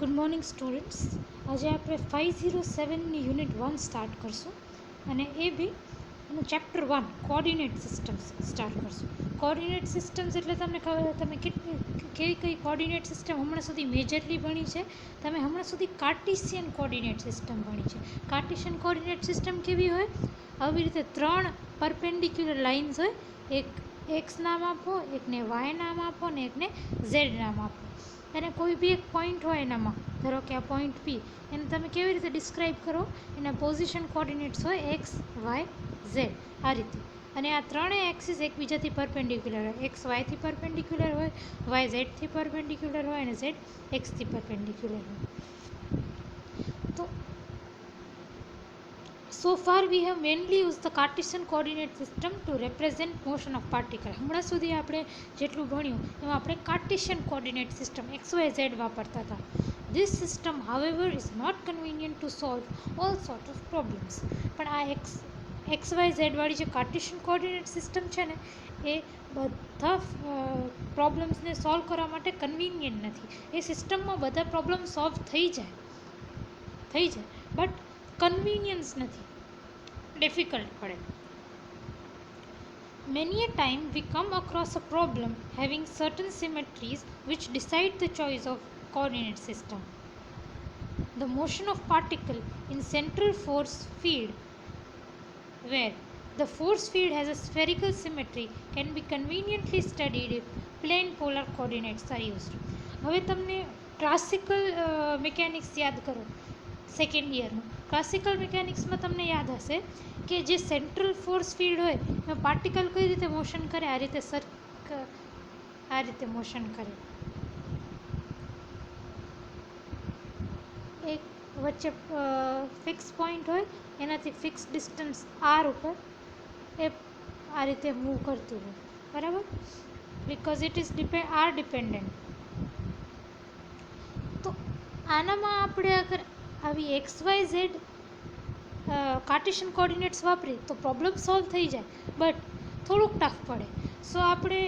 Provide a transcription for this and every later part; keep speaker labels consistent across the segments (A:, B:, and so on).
A: Good morning students. આજે આપણે 507ની unit 1 start કરશું અને એ બી એનું ચેપ્ટર 1 કોઓર્ડિનેટ સિસ્ટમ્સ સ્ટાર્ટ કરશું. કોઓર્ડિનેટ સિસ્ટમ્સ એટલે તમને ખબર તમે કેવી કઈ કોઓર્ડિનેટ સિસ્ટમ હમણાં સુધી મેજરલી ભણી છે. તમે હમણાં સુધી કાર્ટીશિયન કોઓર્ડિનેટ સિસ્ટમ ભણી છે. કાર્ટીશિયન કોઓર્ડિનેટ સિસ્ટમ કેવી હોય? આવી રીતે 3 પરપેન્ડિક્યુલર લાઇન્સ હોય, એક એક્સ નામ આપો, એકને વાય નામ આપો ને એકને ઝેડ નામ આપો, અને કોઈ બી એક પોઈન્ટ હોય એનામાં, ધારો કે આ પોઈન્ટ પી, એને તમે કેવી રીતે ડિસ્ક્રાઈબ કરો? એના પોઝિશન કોઓર્ડિનેટ્સ હોય એક્સ વાય ઝેડ, આ રીતે. અને આ ત્રણેય એક્સિસ એકબીજાથી પરપેન્ડિક્યુલર હોય. એક્સ વાયથી પરપેન્ડિક્યુલર હોય, વાય ઝેડથી પરપેન્ડિક્યુલર હોય અને ઝેડ એક્સથી પરપેન્ડિક્યુલર હોય. તો so far we have mainly used the Cartesian coordinate system to represent motion of particle. હમણાં સુધી આપણે જેટલું ભણ્યું એમાં આપણે કાર્ટેશિયન કોઓર્ડિનેટ સિસ્ટમ XYZ વાપરતા હતા. This system however is not convenient to solve all sort of problems. પણ આ XYZ વાળી જે કાર્ટેશિયન કોઓર્ડિનેટ સિસ્ટમ છે ને, એ બધા પ્રોબ્લેમ્સને સોલ્વ કરવા માટે કન્વિનિયન્ટ નથી. એ સિસ્ટમમાં બધા પ્રોબ્લેમ સોલ્વ થઈ જાય બટ કન્વિનિયન્સ નથી, ડિફિકલ્ટ પડે. Many a time we come across a problem having certain symmetries which decide the choice of coordinate system. The motion of particle in central force field, where the force field has a spherical symmetry, can be conveniently studied if plane polar coordinates are used. હવે તમને classical mechanics યાદ કરો, second યરનું classical મિકેનિક્સમાં તમને યાદ હશે કે જે સેન્ટ્રલ ફોર્સ ફિલ્ડ હોય એમાં પાર્ટિકલ કઈ રીતે મોશન કરે, આ રીતે મોશન કરે. એક વચ્ચે ફિક્સ પોઈન્ટ હોય, એનાથી ફિક્સ ડિસ્ટન્સ આર ઉપર એ આ રીતે મૂવ કરતું હોય, બરાબર? Because it is R dependent. તો આનામાં આપણે અગર આવી XYZ કાર્ટેશિયન કોઓર્ડિનેટ્સ વાપરી તો પ્રોબ્લેમ સોલ્વ થઈ જાય, બટ થોડુંક ટફ પડે. સો આપણે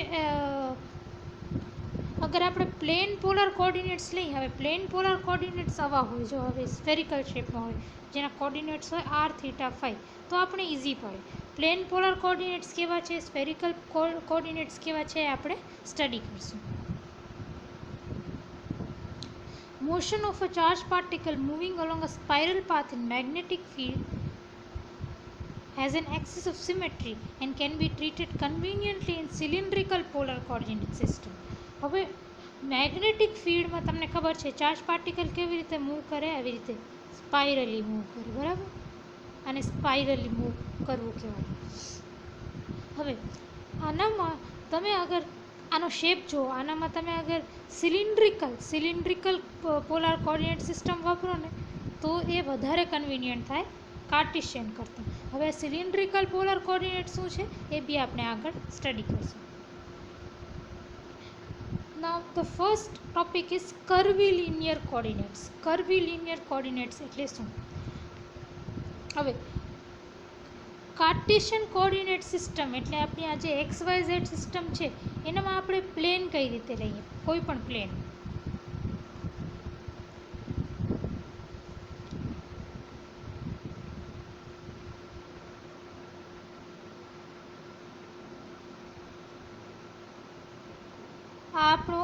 A: અગર આપણે પ્લેન પોલર કોઓર્ડિનેટ્સ લઈએ, હવે પ્લેન પોલર કોઓર્ડિનેટ્સ આવા હોય, જો હવે સ્ફેરિકલ શેપમાં હોય, જેના કોઓર્ડિનેટ્સ હોય r, θ, φ, તો આપણે ઇઝી પડે. પ્લેન પોલર કોઓર્ડિનેટ્સ કેવા છે, સ્ફેરિકલ કોઓર્ડિનેટ્સ કેવા છે, આપણે સ્ટડી કરશું. Motion of a charged particle moving along a spiral path in magnetic field has an axis of symmetry and can be treated conveniently in cylindrical polar coordinate system. હવે magnetic ફિલ્ડમાં તમને ખબર છે charge particle કેવી રીતે move કરે, આવી રીતે સ્પાઇરલી મૂવ કરે, બરાબર? અને સ્પાઇરલી મૂવ કરવું કહેવાય. હવે આનામાં તમે અગર આનો શેપ જુઓ, આનામાં તમે અગર સિલિન્ડ્રિકલ પોલાર કોઓર્ડિનેટ સિસ્ટમ વાપરો ને તો એ વધારે કન્વિનિયન્ટ થાય કાર્ટેશિયન કરતાં. હવે સિલિન્ડ્રિકલ પોલાર કોઓર્ડિનેટ શું છે એ બી આપણે આગળ સ્ટડી કરીશું. Now the first topic is curvilinear coordinates. Curvilinear coordinates એટલે શું? હવે કાર્ટેશિયન કોઓર્ડિનેટ સિસ્ટમ એટલે આપણી આ જે XYZ સિસ્ટમ છે એનામાં આપણે પ્લેન કઈ રીતે લઈએ, કોઈ પણ પ્લેન. આ આપણો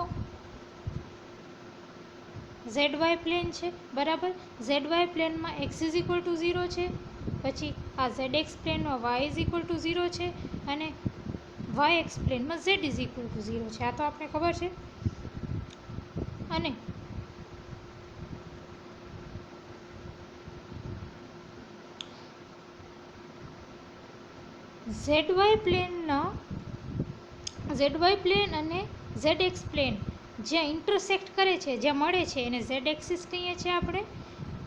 A: ZY પ્લેન છે, બરાબર? ZY પ્લેનમાં x ઇઝ ઇક્વલ ટુ 0 છે, પછી આ ZX પ્લેનમાં y ઇઝ ઇક્વલ ટુ 0 છે, અને YX પ્લેનમાં z ઇઝ ઇક્વલ ટુ 0 છે. આ તો આપણે ખબર છે. અને ZY પ્લેન અને ZX પ્લેન જ્યાં ઇન્ટરસેક્ટ કરે છે, જ્યાં મળે છે, એને Z એક્સિસ કહીએ છીએ આપણે.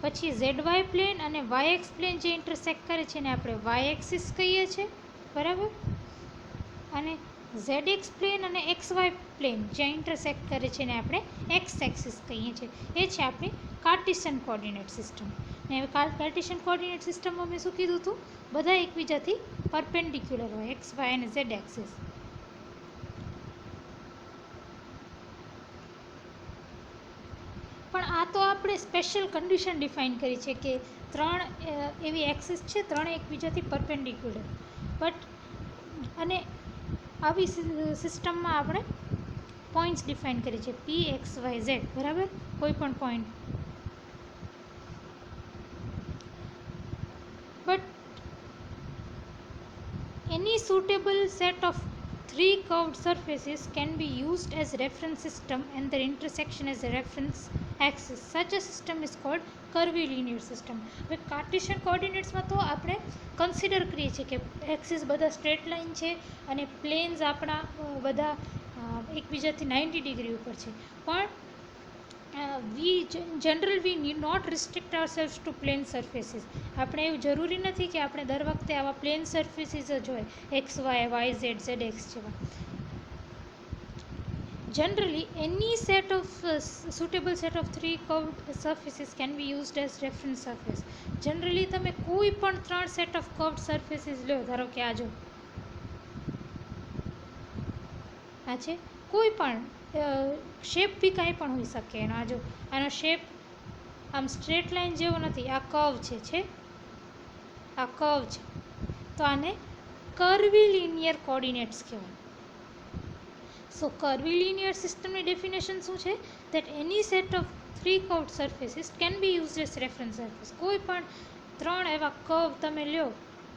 A: પછી ZY પ્લેન અને YX પ્લેન જે ઇન્ટરસેક્ટ કરે છે એને આપણે Y એક્સિસ કહીએ છીએ, બરાબર? અને ZX પ્લેન અને XY પ્લેન જ્યાં ઇન્ટરસેક્ટ કરે છે એને આપણે X એક્સિસ કહીએ છીએ. એ છે આપણી કાર્ટેશિયન કોઓર્ડિનેટ સિસ્ટમ. ને હવે કાર્ટેશિયન કોઓર્ડિનેટ સિસ્ટમમાં મેં શું કીધું હતું? બધા એકબીજાથી પરપેન્ડિક્યુલર હોય, XY અને Z એક્સિસ. પણ પણ આ તો આપણે સ્પેશિયલ કન્ડિશન ડિફાઇન કરી છે કે ત્રણ એવી એક્સિસ છે, ત્રણ એકબીજાથી પરપેન્ડિક્યુલર. બટ અને આવી સિસ્ટમમાં આપણે પોઈન્ટ્સ ડિફાઇન કરી છે પી એક્સ વાય ઝેડ, બરાબર, કોઈ પણ point. But any suitable set of three curved surfaces can be used as reference system and their intersection as a reference axis. Such a system is called curvilinear system. હવે Cartesian કોઓર્ડિનેટ્સમાં તો આપણે consider કરીએ છીએ કે axis બધા straight line છે અને પ્લેન્સ આપણા બધા એકબીજાથી 90 ડિગ્રી ઉપર છે. પણ we need not restrict our self to plane surfaces. આપણે એવું જરૂરી નથી કે આપણે દર વખતે આવા પ્લેન સર્ફેસીસ જ હોય, x y, y z, z x જેવા. Generally, any suitable set of three curved surfaces can be used as reference surface. Generally, તમે કોઈ પણ ત્રણ set of curved surfaces લો, ધારો કે આ જો આ છે, કોઈ પણ શેપ બી કાંઈ પણ હોઈ શકે એનો. આ જો આનો શેપ આમ સ્ટ્રેટ લાઇન જેવો નથી, આ કર્વ છે, આ કર્વ છે, તો આને કર્વીલિનિયર કોઓર્ડિનેટ્સ કહેવાય. સો કર્વીલિનિયર સિસ્ટમની ડેફિનેશન શું છે? that any set of three curved surfaces can be used as reference surface. કોઈ પણ ત્રણ એવા કર્વ તમે લ્યો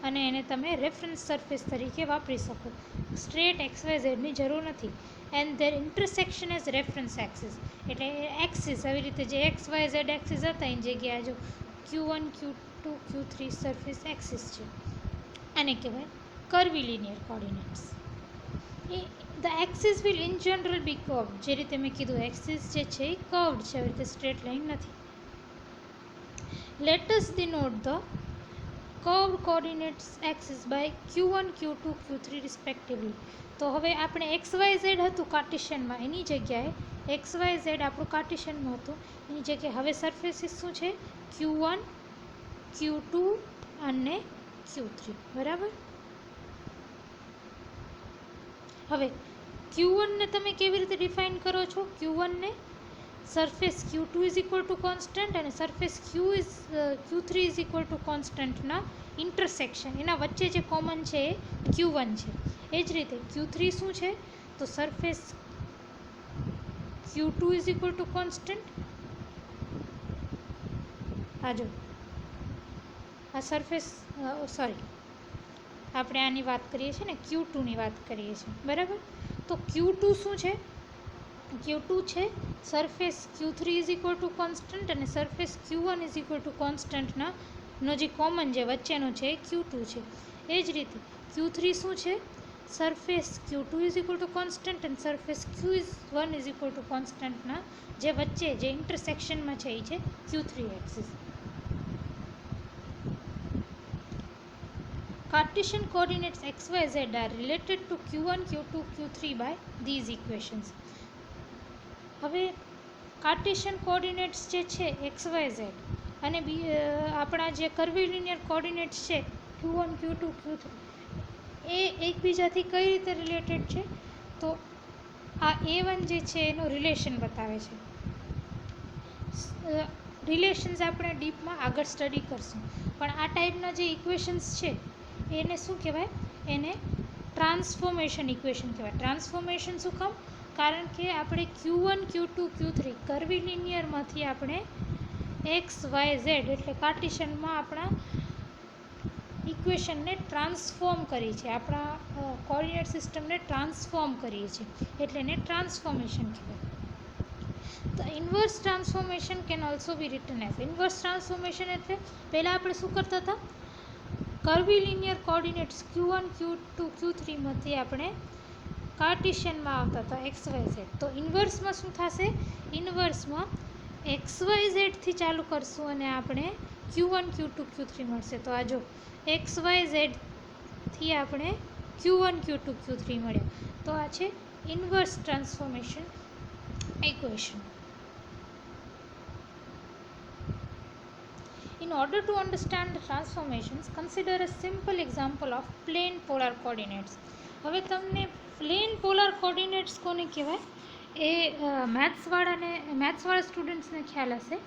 A: અને એને તમે રેફરન્સ સરફેસ તરીકે વાપરી શકો. સ્ટ્રેટ એક્સ વાય ઝેડની જરૂર નથી. And there intersection as reference axis, એટલે એક્સિસ આવી રીતે જે એક્સ વાય ઝેડ એક્સિસ હતા એની જગ્યાએ જો Q1, Q2, Q3 surface axis છે. આને કહેવાય કર્વીલિનિયર coordinates. The axis will in general be curved. જે રીતે મેં કીધું એક્સિસ જે છે એ કર્વડ છે, આવી રીતે સ્ટ્રેટ લાઇન નથી. Let us denote the curved coordinates axis by Q1, Q2, Q3 respectively. તો હવે આપણે એક્સ વાય ઝેડ હતું કાર્ટેશિયનમાં, એની જગ્યાએ એક્સ વાય ઝેડ આપણું કાર્ટેશિયનમાં હતું, એની જગ્યાએ હવે સરફેસીસ શું છે? Q1, Q2 અને Q3, બરાબર. હવે Q1 ને તમે કેવી રીતે ડિફાઇન કરો છો? Q1 ને surface Q2 is equal to constant અને surface Q3 is equal to કોન્સ્ટન્ટના ઇન્ટરસેક્શન, એના વચ્ચે જે કોમન છે એ Q1 છે. એ જ રીતે Q3 શું છે? તો surface Q2 is equal to constant. આ જો આ સરફેસ, સોરી આપણે આની વાત કરીએ છીએ ને, Q2ની વાત કરીએ છીએ, બરાબર. તો Q2 શું છે? Q2 છે surface Q3 is equal to constant અને surface Q1 is equal to કોન્સ્ટન્ટના નો જે કોમન જે વચ્ચેનો છે એ Q2 છે. એ જ રીતે Q3 શું છે? Surface Q2 is equal to constant અને surface Q1 is equal to કોન્સ્ટન્ટના જે વચ્ચે જે ઇન્ટરસેક્શનમાં છે એ છે Q3 axis. Cartesian coordinates x, y, z are related to Q1, Q2, Q3 by these equations. હવે કાર્ટેશિયન કોઓર્ડિનેટ્સ જે છે એક્સ વાય ઝેડ અને આપણા જે કર્વીલિનિયર કોઓર્ડિનેટ્સ છે Q1, Q2, Q3 એ એકબીજાથી કઈ રીતે રિલેટેડ છે? તો આ A1 જે છે એનું રિલેશન બતાવે છે. રિલેશન્સ આપણે ડીપમાં આગળ સ્ટડી કરશું, પણ આ ટાઈપના જે ઇક્વેશન્સ છે એને શું કહેવાય? એને ટ્રાન્સફોર્મેશન ઇક્વેશન કહેવાય. ટ્રાન્સફોર્મેશન શું કામ? કારણ કે આપણે Q1, Q2, Q3 કર્વીલિનિયરમાંથી આપણે એક્સ વાય ઝેડ એટલે કાર્ટેશિયનમાં આપણા ઇક્વેશનને ટ્રાન્સફોર્મ કરી છે, આપણા કોઓર્ડિનેટ સિસ્ટમને ટ્રાન્સફોર્મ કરીએ છીએ, એટલે એને ટ્રાન્સફોર્મેશન કહેવાય. The inverse transformation can also be written as. Inverse transformation એટલે પહેલાં આપણે શું કરતા હતા? કર્વીલિનિયર કોઓર્ડિનેટ્સ Q1, Q2, Q3 માંથી આપણે કાર્ટેશિયનમાં આવતા હતા એક્સ વાય ઝેડ. તો ઇન્વર્સમાં શું થશે? ઇન્વર્સમાં એક્સ વાય ઝેડથી ચાલુ કરશું અને આપણે Q1, Q2, Q3 મળશે. તો આ જો એક્સ વાય ઝેડથી આપણે Q1, Q2, Q3 મળ્યા. તો આ છે inverse transformation equation. In order to understand the transformations, consider a simple example of plane polar coordinates. હવે તમને પ્લેન પોલાર કોઓર્ડિનેટ્સ કોને કહેવાય એ મેથ્સવાળા સ્ટુડન્ટ્સને ખ્યાલ હશે.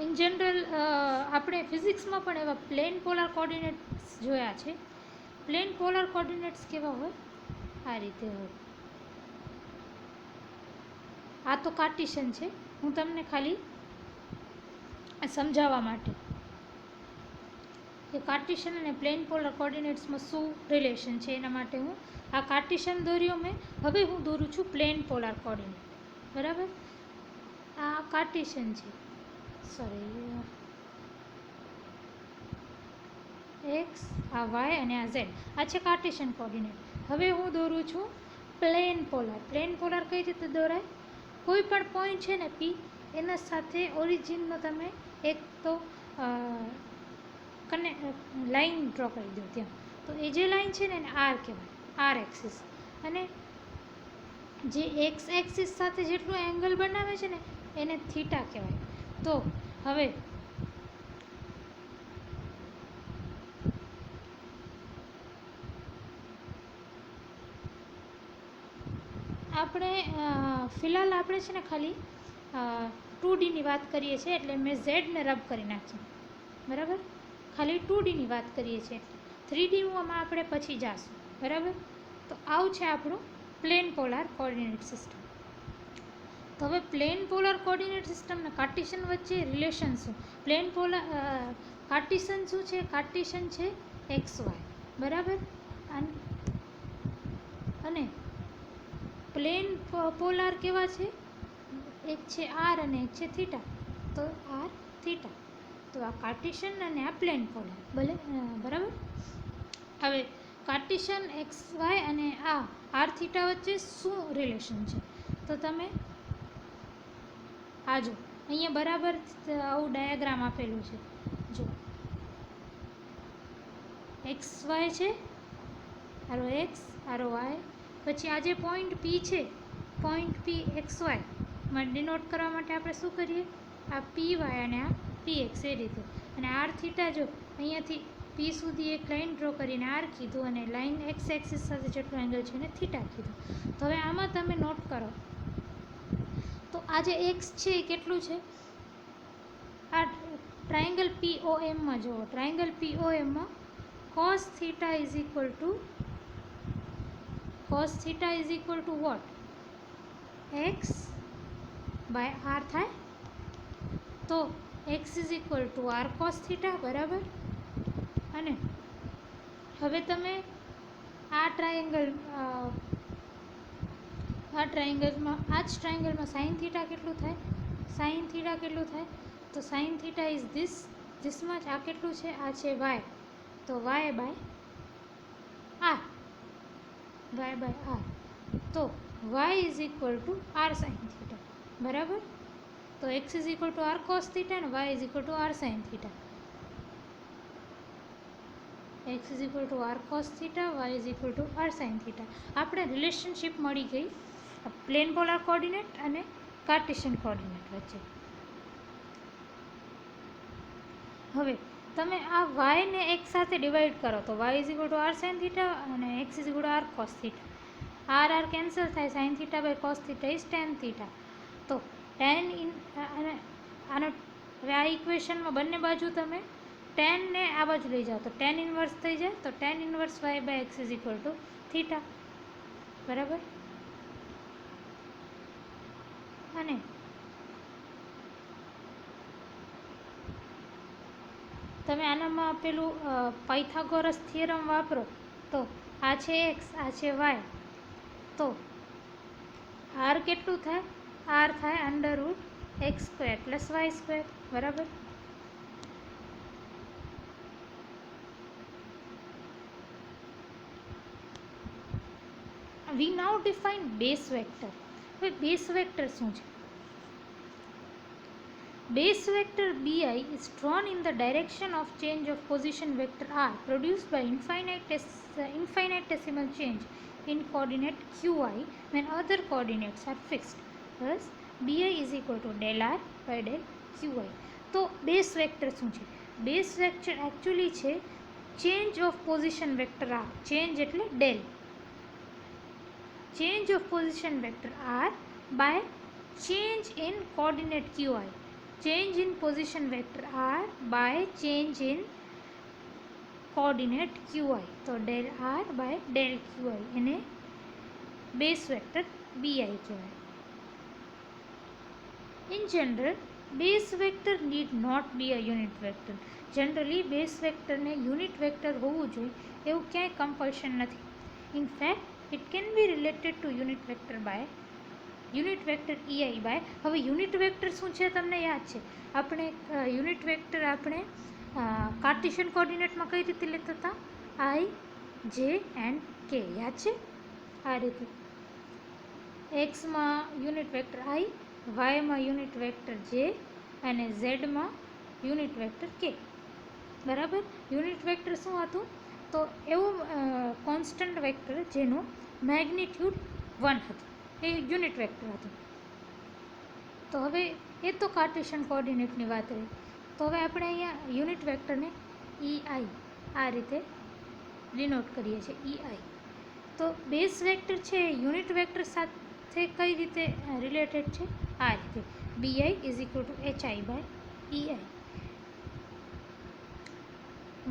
A: ઇન જનરલ આપણે ફિઝિક્સમાં પણ એવા પ્લેન પોલાર કોર્ડિનેટ્સ જોયા છે. પ્લેન પોલાર કોર્ડિનેટ્સ કેવા હોય? આ રીતે હોય. આ તો કાર્ટેશિયન છે. હું તમને ખાલી સમજાવવા માટે કે કાર્ટેશિયન અને પ્લેન પોલર કોર્ડિનેટ્સમાં શું રિલેશન છે એના માટે હું આ કાર્ટેશિયન દોર્યો મેં. હવે હું દોરું છું પ્લેન પોલર કોર્ડિનેટ. બરાબર? આ કાર્ટેશિયન છે. સોરી, એક્સ, આ વાય અને આ ઝેડ. આ છે કાર્ટેશિયન કોર્ડિનેટ. હવે હું દોરું છું પ્લેન પોલર. પ્લેન પોલર કઈ રીતે દોરાય? કોઈ પણ પોઈન્ટ છે ને પી, એના સાથે ઓરિજિનનો તમે એક તો લાઈન ડ્રો કરી દો ત્યાં. તો એ જે લાઈન છે ને એને આર કહેવાય, આર એક્સિસ. અને જે એક્સ એક્સિસ સાથે જેટલું એંગલ બનાવે છે ને એને થીટા કહેવાય. તો હવે આપણે ફિલહાલ આપણે છે ને ખાલી 2Dની વાત કરીએ છીએ, એટલે મેં ઝેડને રબ કરી નાખી. બરાબર? ખાલી 2Dની વાત કરીએ છીએ. 3Dમાં આપણે પછી જાશું. બરાબર? તો આવું છે આપણું પ્લેન પોલાર કોર્ડિનેટ સિસ્ટમ. તો હવે પ્લેન પોલાર કોર્ડિનેટ સિસ્ટમના કાર્ટેશિયન વચ્ચે રિલેશન શું? પ્લેન પોલાર કાર્ટેશિયન શું છે? કાર્ટેશિયન છે એક્સ વાય. બરાબર? અને પ્લેન પોલાર કેવા છે? એક છે આર અને એક છે થીટા. તો આર થીટા. તો આ કાર્ટેશિયન અને આ પ્લેન પોલાર. બરાબર? હવે કાર્ટેશિયન એક્સ વાય અને આ આર થીટા વચ્ચે શું રિલેશન છે? તો તમે આ જો અહીંયા બરાબર આવું ડાયાગ્રામ આપેલું છે. જો એક્સ વાય છે, આરો એક્સ, આરો વાય. પછી આ જે પોઈન્ટ પી છે, પોઈન્ટ પી એક્સ વાયમાં ડિનોટ કરવા માટે આપણે શું કરીએ? આ પી વાય અને આ પી એક્સ એ રીતે. અને આર થીટા જો અહીંયાથી પી સુધી એક લાઈન ડ્રો કરીને આર કીધું અને લાઈન એક્સ એક્સિસ સાથે જેટલો એંગલ છે એને થીટા કીધું. તો હવે આમાં તમે નોટ કરો તો આ જે એક્સ છે એ કેટલું છે? આ ટ્રાયંગલ POMમાં જુઓ. ટ્રાયંગલ POMમાં cos theta is equal to what? x by r થાય. તો x is equal to r cos theta. બરાબર? અને હવે તમે આ ટ્રાયંગલમાં આ જ ટ્રાયંગલમાં સાઇન થીટા કેટલું થાય? સાઇન થીટા કેટલું થાય? તો સાઇન થીટા ઇઝ ધીસમાં જ. આ કેટલું છે? આ છે વાય. તો વાય બાય આર. તો y is equal to r sine theta. બરાબર? તો x is equal to r cos theta અને y is equal to r sine theta. X is equal to r cos theta, y is equal to r sine theta. આપણે relationship મળી ગઈ plane polar coordinate અને Cartesian coordinate વચ્ચે. હવે તમે આ વાયને x સાથે ડિવાઈડ કરો તો y is equal to r sine theta અને x is equal to r cos theta. R cancel થાય. Sine theta by cos theta is tan theta. તો આનો હવે આ ઇક્વેશનમાં બંને બાજુ તમે ટેનને આ બાજુ લઈ જાઓ તો ટેન ઇન્વર્સ થઈ જાય. તો tan inverse y by x is equal to theta. બરાબર? અને તમે આનામાં પેલું પાયથાગોરસ થિયરમ વાપરો તો આ છે એક્સ, આ છે વાય. તો આર કેટલું થાય? આર થાય under root x square plus y square. બરાબર? We now define base vector. હવે બેઝ વેક્ટર શું છે? Base vector bi is drawn in the direction of change of position vector r produced by infinitesimal change in coordinate qi when other coordinates are fixed. Thus, bi is equal to del r by del qi. તો base vector શું છે? Base vector actually છે change of position vector r. Change એટલે del. change of position vector r by change in coordinate qi. Change in position vector r by change in coordinate qi. તો del r by del qi એને base vector bi કહેવાય. In general, base vector need not be a unit vector. Generally, base vector ને unit vector હોવું જોઈએ એવું ક્યાંય compulsion નથી. In fact, it can be related to unit vector ei by. હવે unit vector શું છે તમને યાદ છે? આપણે unit vector આપણે કાર્ટેશિયન કોઓર્ડિનેટમાં કઈ રીતે લેતા હતા? i, j and k યાદ છે? આ રીતે x માં યુનિટ વેક્ટર i, y માં યુનિટ વેક્ટર j અને z માં યુનિટ વેક્ટર k. બરાબર. યુનિટ વેક્ટર શું હતું? તો એવું કોન્સ્ટન્ટ વેક્ટર જેનું મેગ્નિટ્યુડ 1 હતું એ યુનિટ વેક્ટર હતું. તો હવે એ તો કાર્ટેશિયન કોઓર્ડિનેટની વાત રહી. તો હવે આપણે અહીંયા યુનિટ વેક્ટરને ei આ રીતે ડિનોટ કરીએ છીએ ei. તો બેઝ વેક્ટર છે યુનિટ વેક્ટર સાથે કઈ રીતે રિલેટેડ છે? આ રીતે bi is equal to hi by ei,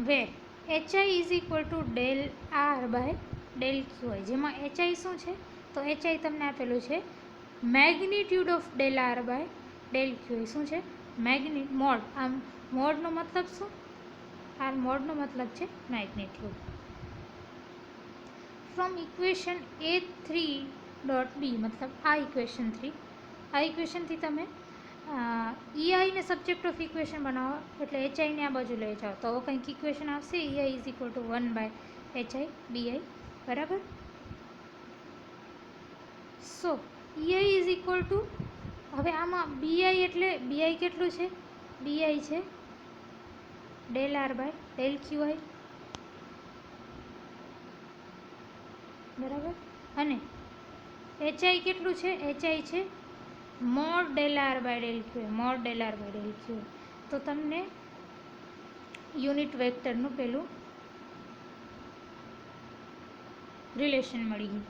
A: where hi is equal to del r by del qi. જેમાં hi શું છે? તો hi તમને આપેલું છે magnitude of del r by del qi. શું છે? મોડ. આમ મોડનો મતલબ શું? આ મોડનો મતલબ છે મેગ્નિટ્યુડ. ફ્રોમ ઇક્વેશન a3.b મતલબ આ ઇક્વેશન 3, આ ઇક્વેશનથી તમે ei ને સબ્જેક્ટ ઓફ ઇક્વેશન બનાવો એટલે hi ને આ બાજુ લઈ જાઓ તો કંઈક ઇક્વેશન આવશે ei is equal to 1 by hi bi. બરાબર. So ei is equal to, હવે આમાં bi એટલે bi કેટલું છે? bi છે del r by del qi. બરાબર. અને hi કેટલું છે? hi છે mod del r by del qi, mod del r by del qi. તો તમને યુનિટ વેક્ટરનું પેલું રિલેશન મળી ગયું.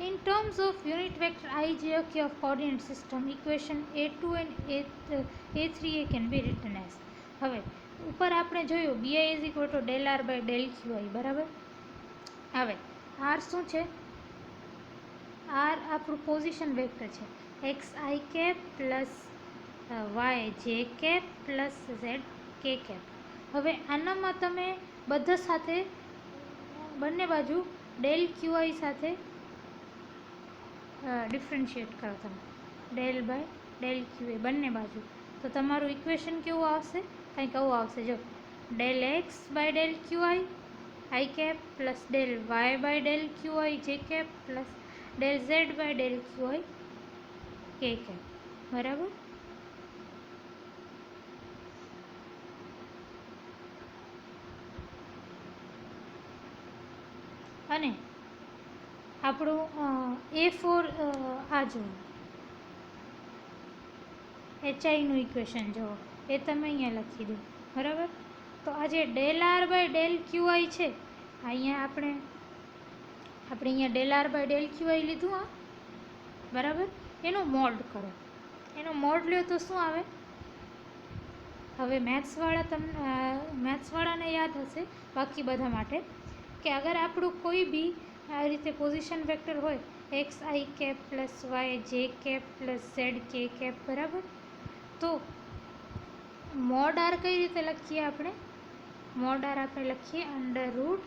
A: In terms of unit vector I, j, k of coordinate system, equation a2 and a3a can be written as. હવે ઉપર આપણે જોયું bi is equal to del r by del qi. બરાબર. હવે r શું છે? r આપણું પોઝિશન વેક્ટર છે xi cap plus yj cap plus zk cap. હવે આનામાં તમે બધા સાથે બંને બાજુ ડેલ qi સાથે ડિફરન્શિએટ કરો તમે ડેલ બાય ડેલ qi બંને બાજુ. તો તમારું ઇક્વેશન કેવું આવશે? કંઈક આવું આવશે. જો del x by del qi i cap plus del y by del qi j cap plus del z by del qi k cap. બરાબર. અને આપણું a4 આ જુઓ hiનું ઇક્વેશન જુઓ એ તમે અહીંયા લખી દો. બરાબર. તો આ જે del r by del qi છે અહીંયા આપણે અહીંયા del r by del qi લીધું. આ બરાબર. એનો મોડ કરો, એનો મોડ લ્યો તો શું આવે? હવે મેથ્સવાળાને યાદ હશે, બાકી બધા માટે, કે અગર આપણું કોઈ બી આ રીતે પોઝિશન વેક્ટર હોય xi cap plus y j cap plus z k cap. બરાબર. તો મોડ આર કઈ રીતે લખીએ આપણે? મોડ આર આપણે લખીએ under root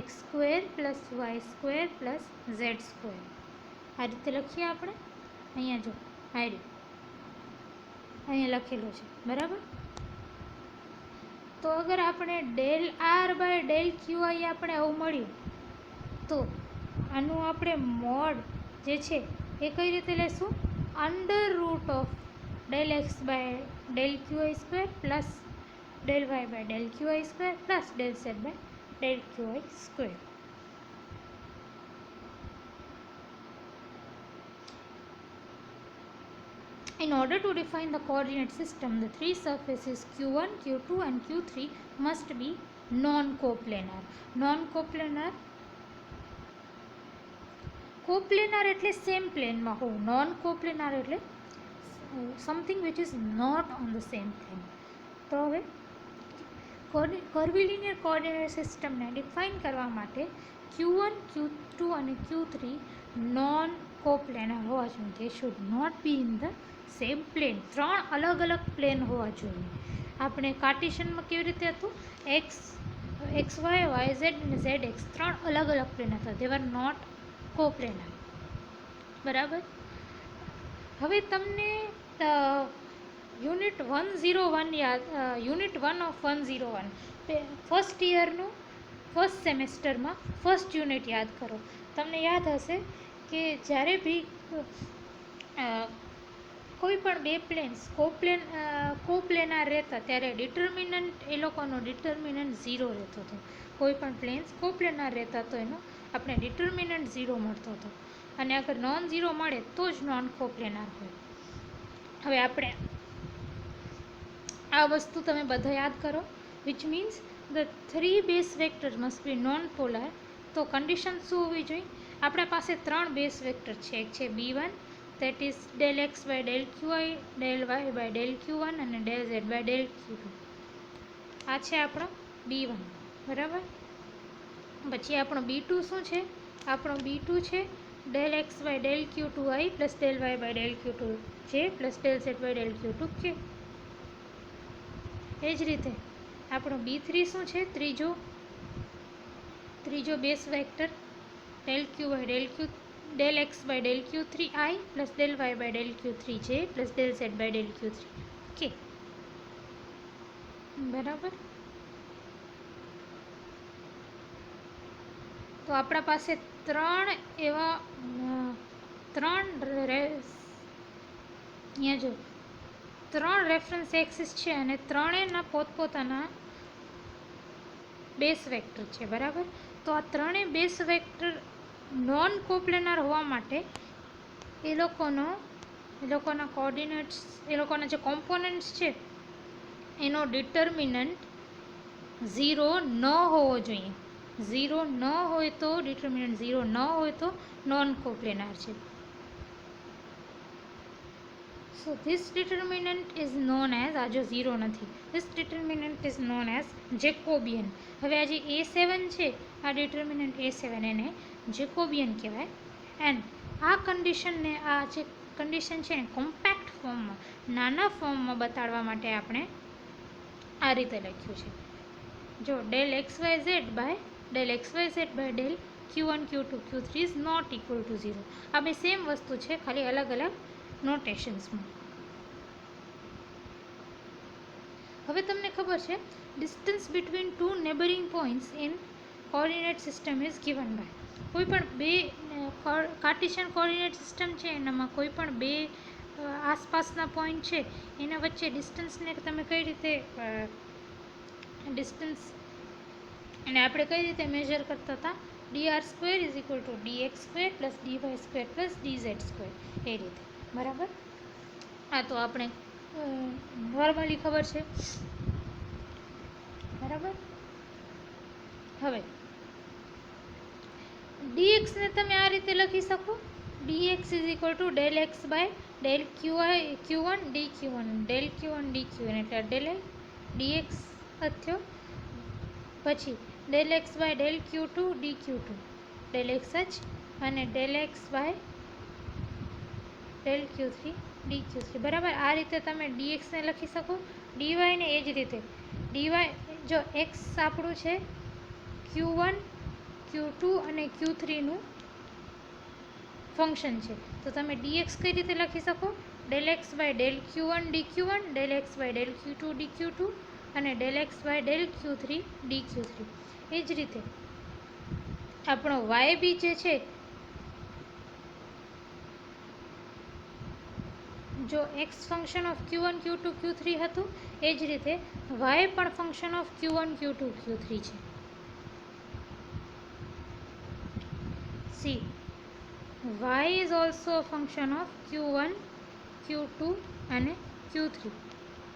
A: x square plus y square plus z square. આ રીતે લખીએ આપણે. અહીંયા જો અહીંયા લખેલું છે. બરાબર. તો અગર આપણે del r by del qi આપણે આવું મળ્યું તો આનું આપણે મોડ જે છે એ કઈ રીતે લેશું? Under root of del x by del qi square plus del y by del qi square plus del z by del qi square. In order to define the coordinate system, the three surfaces q1, q2 and q3 must be non-coplanar. Non-coplanar coplanar એટલે same પ્લેનમાં હોવું, non coplanar એટલે something which is not on the same plane. તો હવે કર્વીલિનિયર coordinate સિસ્ટમને define કરવા માટે Q1, Q2 અને Q3 નોન કોપ્લેનર હોવા જોઈએ. તે should not be in the same plane. 3 અલગ અલગ પ્લેન હોવા જોઈએ. આપણે કાર્ટેશિયનમાં કેવી રીતે હતું, XY, YZ અને ZX 3 અલગ અલગ પ્લેન હતા. દે વર નોટ કોપ્લેનર. બરાબર. હવે તમને યુનિટ 101 યાદ, યુનિટ 1 ઓફ 101 ફર્સ્ટ યરનું ફર્સ્ટ સેમેસ્ટરમાં ફર્સ્ટ યુનિટ યાદ કરો. તમને યાદ હશે કે જ્યારે બી કોઈ પણ બે પ્લેન્સ કોપ્લેનાર રહેતા ત્યારે ડિટર્મિનન્ટ એ લોકોનો ડિટર્મિનન્ટ 0 રહેતો હતો. કોઈ પણ પ્લેન્સ કોપ્લેનાર રહેતા તો એનો આપણે ડિટર્મિનન્ટ 0 મળતો હતો. અને અગર નોન 0 મળે તો જ નોન કોપ્લેનાર હોય. હવે આપણે આ વસ્તુ તમે બધા યાદ કરો. Which means the 3 base vector must be non polar. તો કન્ડિશન શું હોવી જોઈએ? આપણા પાસે 3 બેઝ વેક્ટર છે. એક છે B1, that is del x by del qi, del y by del q1 અને del z by del q2. આ છે આપણો B1. બરાબર. પછી આપણો B2 શું છે? આપણો B2 છે del x by del q2i plus del y by del q2j plus del z by del q2k. એ જ રીતે આપણો B3 શું છે? ત્રીજો base vector del q by del x by del q3i plus del y by del q3j plus del z by del q3k. બરાબર. તો આપણા પાસે 3 એવા 3 જો 3 રેફરન્સ એક્સિસ છે અને ત્રણેયના પોતપોતાના બેઝ વેક્ટર છે. બરાબર. તો આ ત્રણેય બેઝ વેક્ટર નોન કોપ્લેનર હોવા માટે એ લોકોના કોઓર્ડિનેટ્સ, એ લોકોના જે કોમ્પોનન્ટ્સ છે એનો ડિટર્મિનન્ટ 0 ન હોવો જોઈએ. 0 ન હોય તો ડિટર્મિનન્ટ 0 ન હોય તો નોન કોપ્લેનર છે. So this determinant is known as, આ જો 0 નથી, this determinant is known as Jacobian. હવે આ જે A7 છે, આ ડિટર્મિનન્ટ A7 એને જેકોબિયન કહેવાય. એન્ડ આ કન્ડિશનને, આ જે કન્ડિશન છે ને કોમ્પેક્ટ ફોર્મમાં, નાના ફોર્મમાં બતાડવા માટે આપણે આ રીતે લખ્યું છે. જો del xyz by del del q1, q2, q3 is not equal to 0. આ બે સેમ વસ્તુ છે, ખાલી અલગ અલગ નોટેશન્સમાં. હવે તમને ખબર છે distance between 2 neighbouring points in coordinate system is given by. કોઈ પણ બે કાર્ટેશિયન કોઓર્ડિનેટ સિસ્ટમ છે એનામાં કોઈ પણ બે આસપાસના પોઈન્ટ છે એના વચ્ચે ડિસ્ટન્સને તમે કઈ રીતે ડિસ્ટન્સ અને આપણે કઈ રીતે મેજર કરતા હતા? dr² is equal to dx² plus dy² plus dz². એ રીતે. બરાબર. આ તો આપણે નોર્મલી ખબર છે. બરાબર. હવે dx ને તમે આ રીતે લખી શકો. dx is equal to del x by del q1 dq1 del q1 dq1 એટલે del dx થયો. પછી del x by del q2 dq2 del x જ અને del x by del q3 dq3. બરાબર. આ રીતે તમે dx ને લખી શકો. dy ને એ જ રીતે. dy જો x આપણું છે q1, q2 અને q3 નું ફંક્શન છે તો તમે dx કઈ રીતે લખી શકો? del x by del q1 dq1 del x by del q2 dq2 અને del x by del q3 dq3. એ જ રીતે આપણો y બી જે છે, જો x function of q1, q2, q3 હતું એ જ રીતે y પણ function of q1, q2, q3 છે. See, y is also a function of q1, q2 અને q3.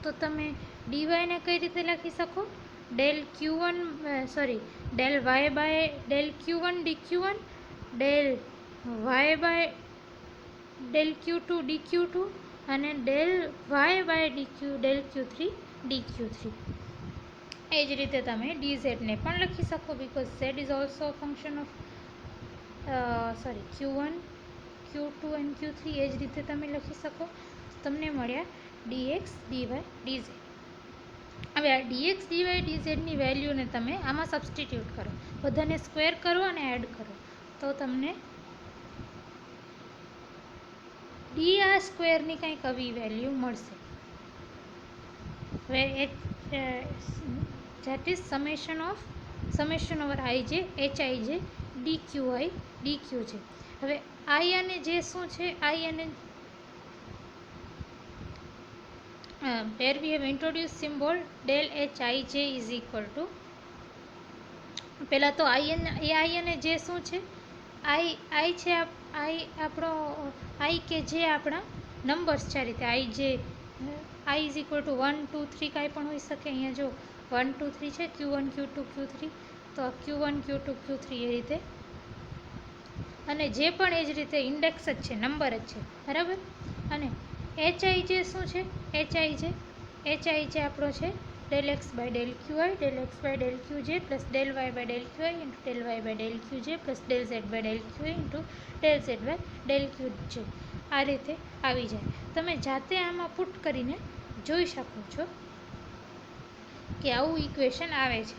A: તો તમે dy ને કઈ રીતે લખી શકો? del y by del q1 dq1 del y by del Q2 dQ2 અને del y by del Q3 dQ3. એ જ રીતે તમે dz ને પણ લખી શકો, because z is also function of Q1, Q2 અને Q3. એ જ રીતે તમે લખી શકો. તમને મળ્યા dx dy dz. હવે આ dx dy dzની વેલ્યુને તમે આમાં સબસ્ટિટ્યૂટ કરો, બધાને સ્ક્વેર કરો અને એડ કરો, તો તમને ડી આ સ્ક્વેરની કંઈક આવી વેલ્યુ મળશે. હવે that is summation over ij hij dqi dq છે. હવે i અને j શું છે? i અને here we have introduced symbol del hij is equal to, પહેલાં તો i અને j શું છે? i છે આપણો i કે જે આપણા નંબર્સ છે. આ રીતે i ઇઝ ઇક્વલ ટુ 1 2 3 કાંઈ પણ હોઈ શકે. અહીંયા જો 1 2 3 છે, Q1 Q2 Q3, તો Q1 Q2 Q3 એ રીતે. અને જે પણ એ જ રીતે ઇન્ડેક્સ જ છે, નંબર જ છે, બરાબર. અને hij શું છે? hij આપણો છે del x by del qi del x by del qj plus del y by del qi into del y by del qj plus del z by del qi into del z by del qj. આ રીતે આવી જાય. તમે જાતે આમાં put કરીને જોઈ શકો છો કે આવું ઇક્વેશન આવે છે,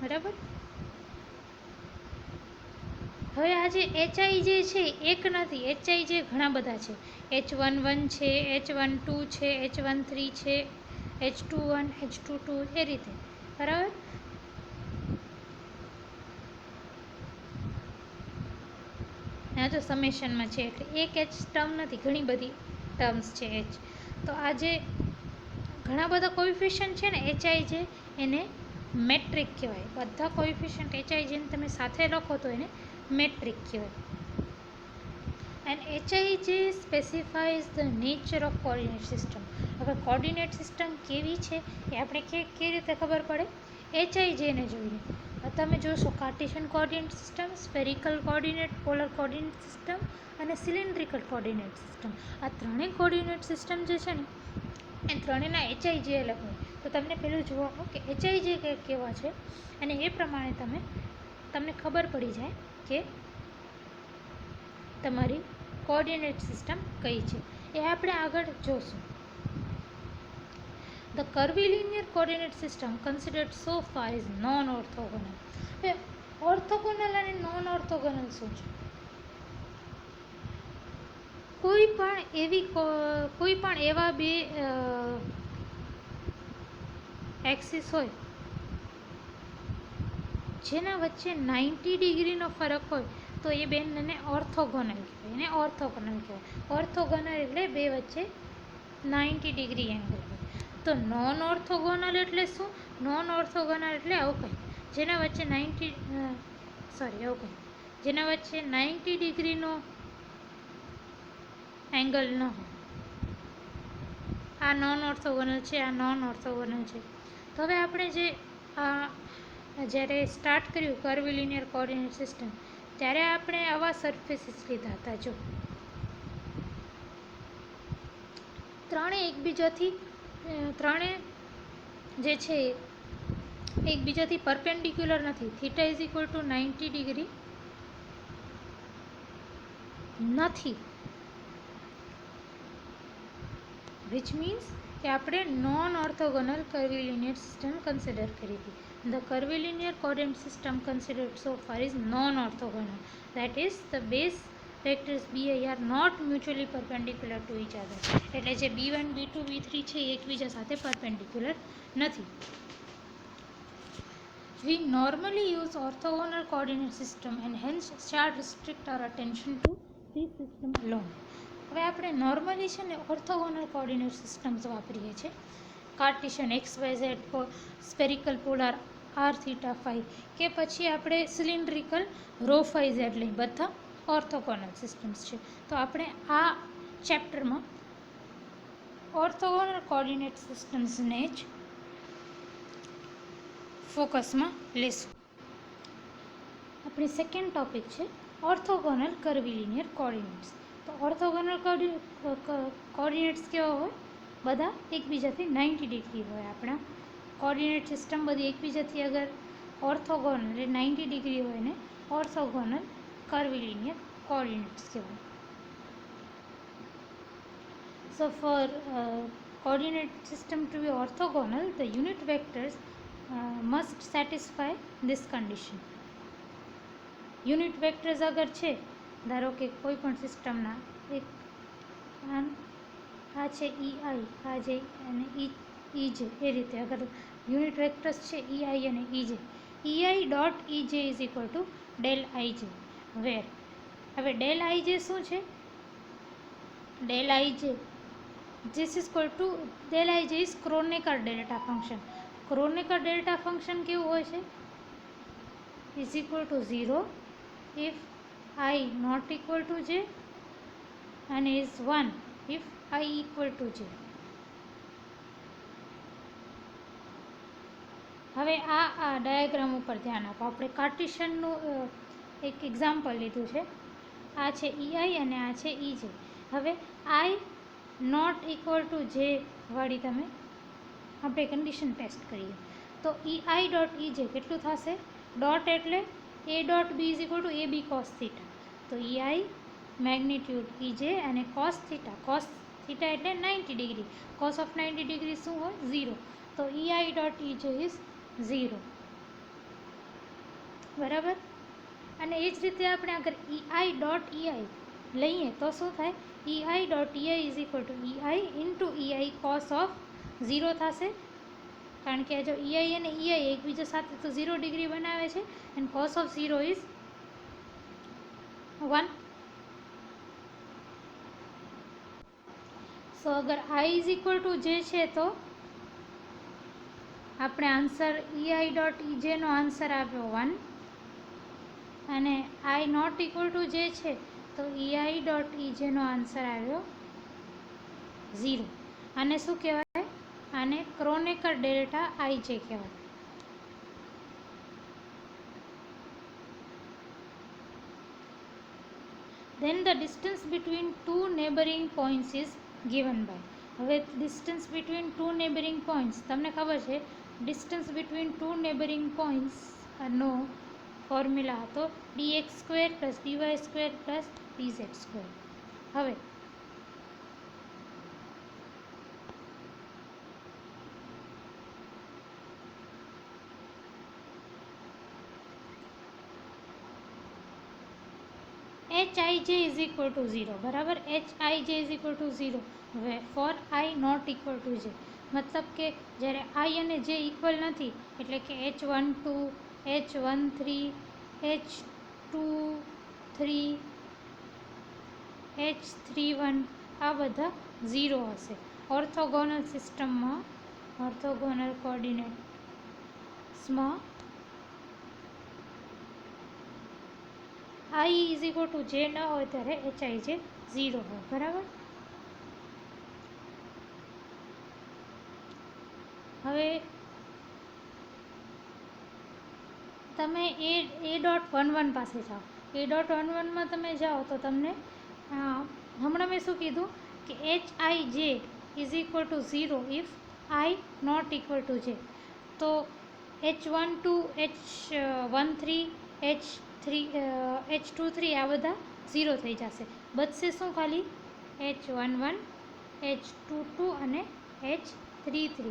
A: બરાબર. હવે આ જે hij છે એક નથી, hij ઘણા બધા છે. h11 છે, h12 છે, h13 છે, h21 h22 એ રીતે, બરાબર. આ તો સમેશનમાં છે એટલે એક h ટર્મ નથી, ઘણી બધી ટર્મ્સ છે h. તો આ જે ઘણા બધા કોએફિશિયન્ટ છે ને hij, એને મેટ્રિક કહેવાય. બધા કોએફિશિયન્ટ hij ને તમે સાથે લખો તો એને મેટ્રિક કહેવાય. And hij specifies the nature of coordinate system. હવે કોઓર્ડિનેટ સિસ્ટમ કેવી છે એ આપણે કેવી રીતે ખબર પડે? hij ને જોઈને. તમે જોશો Cartesian coordinate system, spherical coordinate, polar coordinate system અને સિલિન્ડ્રિકલ કોઓર્ડિનેટ સિસ્ટમ. આ ત્રણેય કોઓર્ડિનેટ સિસ્ટમ જે છે ને એ ત્રણેયના hij અલગ હોય. તો તમને પેલું જોવાનું કે hij કેવા છે, અને એ પ્રમાણે તમને ખબર પડી જાય કે તમારી કોઓર્ડિનેટ સિસ્ટમ કઈ છે. એ આપણે આગળ જોશું. The curvilinear coordinate system considered so far is non-orthogonal. હવે ઓર્થોગોનલ અને નોન ઓર્થોગોનલ શું છે? કોઈ પણ એવા બે એક્સિસ હોય જેના વચ્ચે 90 ડિગ્રીનો ફરક હોય તો એ બેને ઓર્થોગોનલ કહેવાય. ઓર્થોગોનલ એટલે બે વચ્ચે 90 ડિગ્રી એંગલ હોય. તો નોન ઓર્થોગોનલ એટલે શું? નોન ઓર્થોગોનલ એટલે આવું કંઈ જેના વચ્ચે 90 ડિગ્રીનો એંગલ ન હોય. આ નોન ઓર્થોગોનલ છે, આ નોન ઓર્થોગોનલ છે. તો હવે આપણે જ્યારે સ્ટાર્ટ કર્યું કર્વિલિનિયર કોઓર્ડિનેટ સિસ્ટમ, ત્યારે આપણે આવા સરફેસીસ લીધા હતા. જો ત્રણે જે છે એકબીજાથી પરપેન્ડિક્યુલર નથી. Theta is equal two 90 degree નથી, વિચ મીન્સ કે આપણે નોન ઓર્થોગોનલ કર્વિલિનિયર સિસ્ટમ કન્સિડર કરી હતી. The curvilinear coordinate system considered so far is non-orthogonal. That is, the base vectors bi are not mutually perpendicular to each other. એટલે જે b1, b2, b3 છે એ એકબીજા સાથે perpendicular નથી. We normally use orthogonal coordinate system and hence shall restrict our attention to this system alone. હવે આપણે normally છે ને ઓર્થોગોનલ કોઓર્ડિનેટ સિસ્ટમ્સ વાપરીએ છીએ. Cartesian XYZ, spherical polar r θ φ, કે પછી આપણે સિલિન્ડ્રિકલ ρ φ z લઈ, બધા ઓર્થોગોનલ સિસ્ટમ્સ છે. તો આપણે આ ચેપ્ટરમાં ઓર્થોગોનલ કોઓર્ડિનેટ સિસ્ટમ્સને જ ફોકસમાં લેશું. આપણી સેકન્ડ ટોપિક છે ઓર્થોગોનલ કર્વીલિનિયર કોઓર્ડિનેટ્સ. તો ઓર્થોગોનલ કોઓર્ડિનેટ્સ કેવા હોય? બધા એકબીજાથી 90 ડિગ્રી હોય. આપણા કોઓર્ડિનેટ સિસ્ટમ બધી એકબીજાથી અગર ઓર્થોગોનલ એટલે 90 ડિગ્રી હોય ને ઓર્થોગોનલ કર્વીલિનિયર કોઓર્ડિનેટ્સ કહેવાય. So for coordinate system to be orthogonal, the unit vectors must satisfy this condition. Unit vectors અગર છે, ધારો કે કોઈ પણ સિસ્ટમના એક આ છે EI, આ જે અને EJ, એ રીતે અગર યુનિટ વેક્ટર્સ છે EI અને EJ, EI dot EJ is equal to del IJ, વેર હવે ડેલ IJ શું છે? Del IJ this is equal to del IJ is Kronecker delta function. Kronecker delta function કેવું હોય છે? is equal to 0 if I not equal to j and is 1 if I equal to j. હવે આ diagram ઉપર ધ્યાન આપો. આપણે કાર્ટેશિયનનું એક એક્ઝામ્પલ લીધું છે. આ છે EI અને આ છે EJ. હવે I નોટ ઇક્વલ ટુ જે વાળી તમે આપણે કન્ડિશન ટેસ્ટ કરીએ તો EI ડોટ EJ કેટલું થશે? ડોટ એટલે A dot B is equal two AB cos theta. તો EI મેગ્નિટ્યુડ EJ અને કોસ થીટા એટલે 90 ડિગ્રી. કોસ ઓફ 90 ડિગ્રી શું હોય? 0. તો EI ડોટ EJ ઇઝ 0. બરાબર. અને એ જ રીતે આપણે અગર EI ડોટ EI લઈએ તો શું થાય? EI dot EI is equal two EI into EI cos of 0 થશે, કારણ કે જો EI અને EI એકબીજા સાથે તો 0 ડિગ્રી બનાવે છે એન્ડ કોસ ઓફ 0 ઇઝ 1. સો અગર I ઇઝ ઇક્વલ ટુ જે છે તો આપણે આન્સર EI ડોટ EJ નો આન્સર આવ્યો 1 અને I નોટ ઇક્વલ ટુ જે છે તો EI ડોટ EJ નો આન્સર આવ્યો 0. આને શું કહેવાય? આને ક્રોનેકર ડેલ્ટા IJ કહેવાય. Then the distance between two neighboring points is given by. હવે distance between two neighbouring points તમને ખબર છે, distance between two neighbouring points નો ફોર્મ્યુલા હતો dx square plus dy square plus dz square. હવે HIJ is equal to 0. બરાબર. HIJ is equal to 0 for I not equal to j. મતલબ કે જ્યારે I અને J ઇક્વલ નથી એટલે કે H12 H13 H23 H31 આ બધા 0 હશે. ઓર્થોગોનલ સિસ્ટમમાં ઓર્થોગોનલ કોઓર્ડિનેટ્સમાં I ઇઝ ઇક્વલ ટુ જે ન હોય ત્યારે HIJ 0 હોય. બરાબર. હવે તમે એ ડોટ 11 પાસે જાઓ. એ ડોટ 11માં તમે જાઓ તો તમને હમણાં મેં શું કીધું કે HIJ is equal to 0 if I not equal to j. તો H12 H13 H23 આ બધા 0 થઈ જશે. બચશે શું? ખાલી H11 H22 અને H33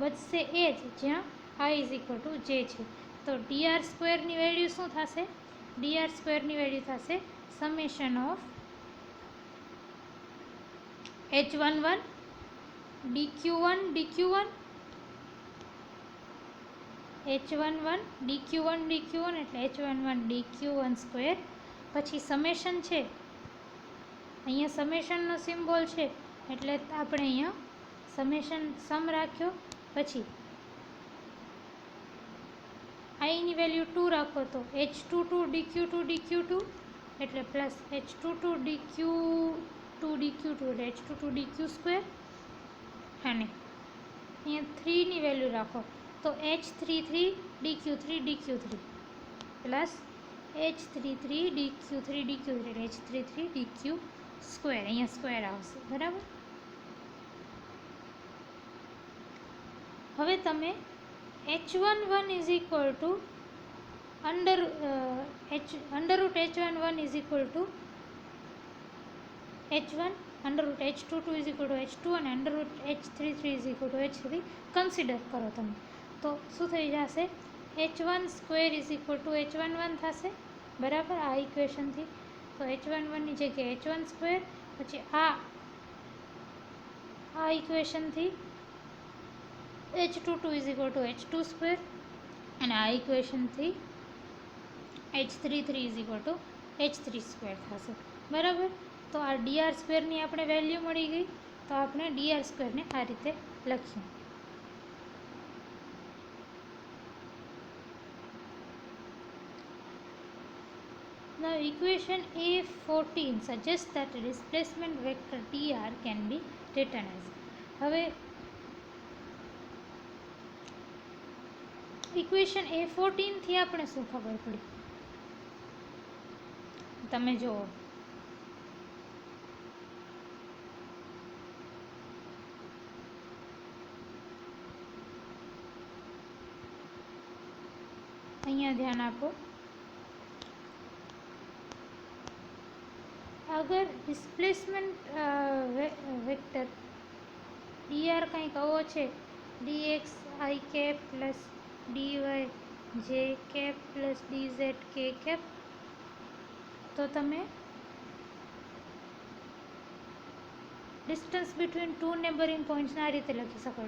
A: બચશે એ જ જ્યાં I ઇઝ ઇક્વલ ટુ જે છે. તો dr સ્ક્વેરની વેલ્યુ શું થશે? dr સ્ક્વેરની વેલ્યુ થશે summation of H11 dq1 dq1 H11 dq1 dq1 એટલે H11 dq1 સ્ક્વેર. પછી સમેશન છે, અહીંયા સમેશનનો સિમ્બોલ છે એટલે આપણે અહીંયા સમેશન સમ રાખ્યો. પછી I ની વેલ્યુ 2 રાખો તો H22 dq2 dq2 એટલે પ્લસ H22 dq2 dq2 એટલે H22 dq સ્ક્વેર. અને અહીંયા 3 ની વેલ્યુ રાખો તો H33 dq3 dq3 plus h33 dq3 dq3 h33 dq square, અહીંયા સ્ક્વેર આવશે, બરાબર. હવે તમે h11 is equal two under route h11 is equal two h1, under route h22 is equal two h2 અને under route h33 is equal two h3 consider કરો તમે, તો શું થઈ જશે? h1 square is equal two h11 થશે, બરાબર. આ ઇક્વેશનથી તો h11ની જગ્યાએ h1 સ્ક્વેર, પછી આ ઇક્વેશનથી h22 is equal two h2 square, અને આ ઇક્વેશનથી h33 is equal two h3 square થશે, બરાબર. તો આ dr સ્ક્વેરની આપણે વેલ્યુ મળી ગઈ, તો આપણે dr સ્ક્વેરને આ રીતે લખીએ. Now equation A14 suggests that a displacement vector dr can be written as. હવે ઇક્વેશન A14 થી આપણે શું ખબર પડી? તમે જુઓ, અહીંયા ધ્યાન આપો. અગર ડિસ્પ્લેસમેન્ટ વેક્ટર dr કંઈક આવો છે, dx i cap plus dy j cap plus dz k cap, તો તમે ડિસ્ટન્સ બિટવીન ટુ નેબરિંગ પોઈન્ટ્સને આ રીતે લખી શકો,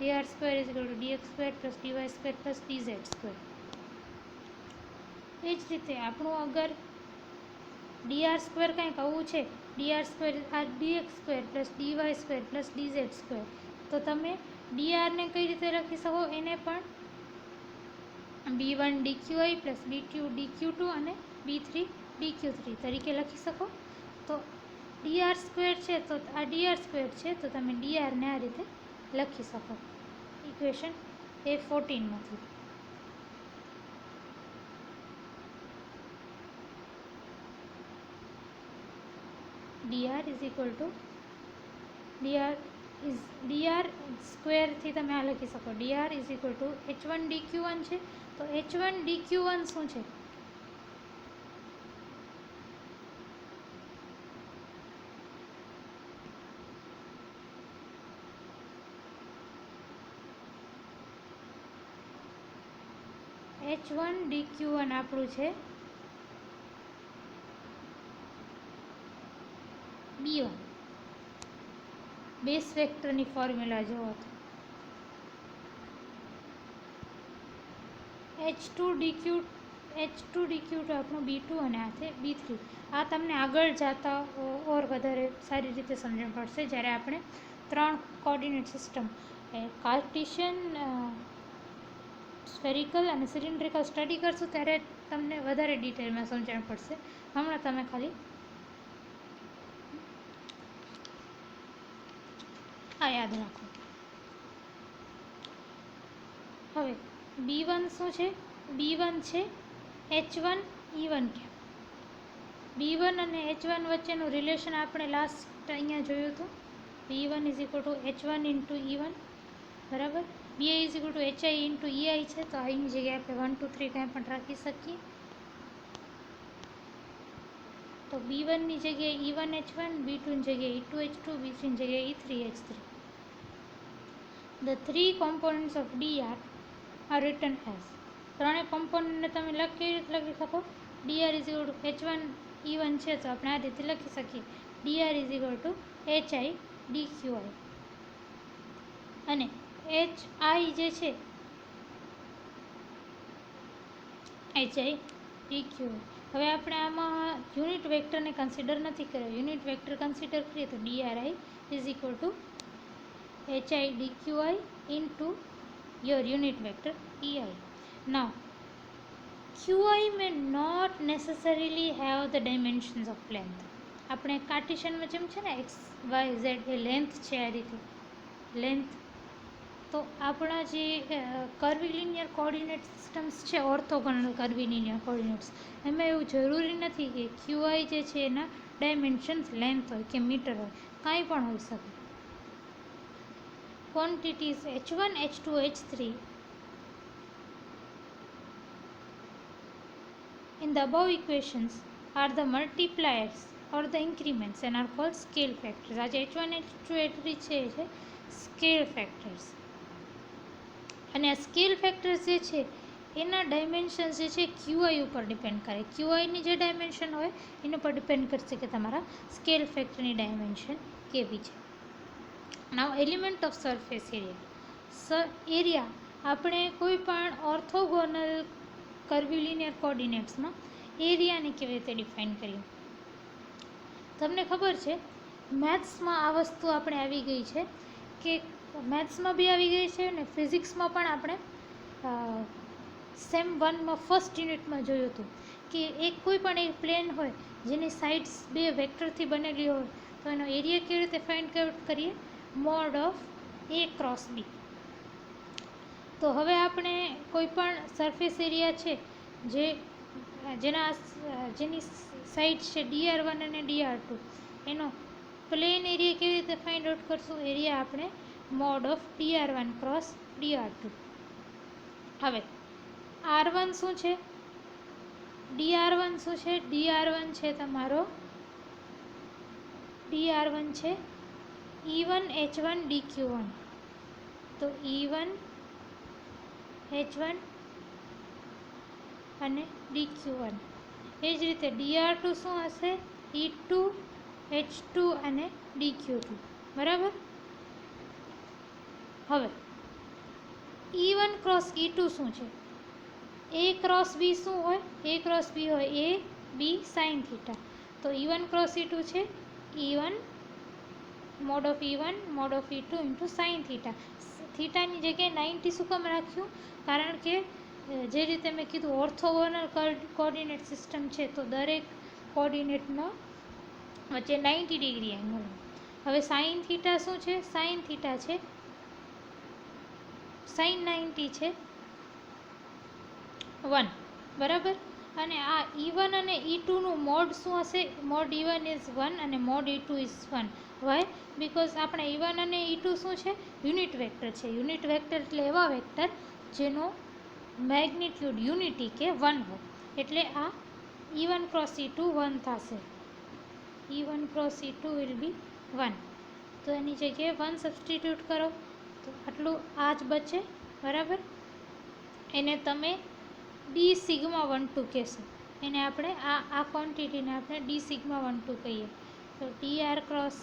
A: dr square is equal to dx square plus dy square plus dz square. એ જ રીતે આપણું અગર dr સ્ક્વેર કંઈક આવું છે, dr સ્ક્વેર આ dx square plus dy square plus dz square, તો તમે drને કઈ રીતે લખી શકો? એને પણ b1 dqi plus b2 dq2 અને b3 dq3 તરીકે લખી શકો. તો dr સ્ક્વેર છે, તો આ dr સ્ક્વેર છે, તો તમે drને આ રીતે લખી શકો ઇક્વેશન A14માંથી. dr is equal to dr સ્ક્વેરથી તમે આ લખી શકો, dr is equal two h1 dq1 છે, તો h1 dq1 શું છે? h1 dq1 આપણું છે b1. બેઝ વેક્ટરની ફોર્મ્યુલા જુઓ તો h2 dq2 આપણું b2 અને આ છે b3. આ તમને આગળ જતા ઓર વધારે સારી રીતે સમજણ પડશે જ્યારે આપણે 3 કોઓર્ડિનેટ સિસ્ટમ કાર્ટેશિયન, સ્ફેરિકલ અને સિલિન્ડ્રિકલ સ્ટડી કરશું ત્યારે તમને વધારે ડિટેલમાં સમજણ પડશે. હમણાં તમે ખાલી આ યાદ રાખો. હવે b1 શું છે? b1 છે h1 e1 કે b1 અને h1 વચ્ચેનું રિલેશન આપણે લાસ્ટ અહીંયા જોયું હતું. b1 is equal two h1 into e1, બરાબર. bi is equal to hi into ei છે, તો આની જગ્યાએ આપણે 1 2 3 કાંઈ પણ રાખી શકીએ. તો b1ની જગ્યાએ e1 h1, b2ની જગ્યાએ e2 h2, b3ની જગ્યાએ e3 h3. The three components of dr are written as. ત્રણેય કોમ્પોનન્ટને તમે કેવી રીતે લખી શકો? dr is equal two h1 e1 છે, તો આપણે આ રીતે લખી શકીએ, dr is equal to hi dqi, અને hi જે છે hi dqi. હવે આપણે આમાં યુનિટ વેક્ટરને કન્સિડર નથી કર્યો. યુનિટ વેક્ટર કન્સિડર કરીએ તો dri is equal to hi dqi into your unit vector ei. Now qi may not necessarily have the dimensions of length. આપણે કાર્ટેશિયનમાં જેમ છે ને x y z એ લેન્થ છે, આ રીતે લેન્થ તો આપણા જે કર્વીલિનિયર કોઓર્ડિનેટ સિસ્ટમ્સ છે, ઓર્થોગોનલ કર્વીલિનિયર કોઓર્ડિનેટ્સ, એમાં એવું જરૂરી નથી કે ક્યુઆઈ જે છે એના ડાયમેન્શન્સ લેન્થ હોય કે મીટર હોય, કાંઈ પણ હોઈ શકે. Quantities h1, h2, h3 in the above equations are the multipliers or the increments and are called scale factors. આજે h1, h2, h3 છે સ્કેલ ફેક્ટર્સ. અને આ સ્કેલ ફેક્ટર્સ જે છે એના ડાયમેન્શન્સ જે છે ક્યુઆઈ ઉપર ડિપેન્ડ કરે. ક્યુઆઈની જે ડાયમેન્શન હોય એના પર ડિપેન્ડ કરશે કે તમારા સ્કેલ ફેક્ટરની ડાયમેન્શન કેવી છે. Now element of surface area. Area આપણે કોઈ પણ ઓર્થોગોનલ કર્વીલિનિયર કોઓર્ડિનેટ્સમાં એરિયાને કેવી રીતે ડિફાઇન કરીએ. તમને ખબર છે મેથ્સમાં આ વસ્તુ આપણે આવી ગઈ છે, કે મેથ્સમાં બી આવી ગઈ છે ને ફિઝિક્સમાં પણ આપણે સેમ 1માં ફર્સ્ટ યુનિટમાં જોયું હતું કે કોઈ પણ એક પ્લેન હોય જેની સાઇડ્સ બે વેક્ટરથી બનેલી હોય તો એનો એરિયા કેવી રીતે ફાઇન્ડ આઉટ કરીએ, mode of A cross B. તો હવે આપણે કોઈ પણ સરફેસ એરિયા છે જેની સાઇડ છે DR1 અને DR2, એનો પ્લેન એરિયા કેવી રીતે ફાઇન્ડ આઉટ કરશું, એરિયા આપણે mode of DR1 cross DR2. હવે R1 શું છે, DR1 શું છે, DR1 છે તમારો DR1 છે E1 H1 DQ1. તો E1 H1 અને DQ1. એ જ રીતે DR2 શું હશે, E2 H2 અને DQ2. બરાબર. હવે E1 ક્રોસ E2 શું છે, A ક્રોસ B શું હોય, A ક્રોસ B હોય A B સાઇન થીટા. તો E1 ક્રોસ E2 છે E1 mod of E1 mod of E2 into sine theta. થીટાની જગ્યાએ 90 શું કામ રાખ્યું, કારણ કે જે રીતે મેં કીધું ઓર્થોગોનલ કોઓર્ડિનેટ સિસ્ટમ છે તો દરેક કોઓર્ડિનેટનો વચ્ચે 90 ડિગ્રી એંગલ. હવે સાઇન થીટા શું છે, સાઇન થીટા છે સાઇન 90 છે 1. બરાબર. અને આ E1 અને E2નું મોડ શું હશે, મોડ E1 ઇઝ 1 અને mode E2 is 1. Y, because આપણે E1 અને E2 શું છે, યુનિટ વેક્ટર છે. યુનિટ વેક્ટર એટલે એવા વેક્ટર જેનો મેગ્નિટ્યુડ યુનિટી કે 1 હોય. એટલે આ E1 ક્રોસ E2 1 થશે. E1 cross E2 will be 1. તો એની જગ્યાએ 1 સબસ્ટિટ્યૂટ કરો તો આટલું આ જ બચે. બરાબર. એને તમે ડી સિગ્મા 12 કહેશો. એને આપણે આ ક્વોન્ટિટીને આપણે ડી સિગ્મા 12 કહીએ. તો DR1 cross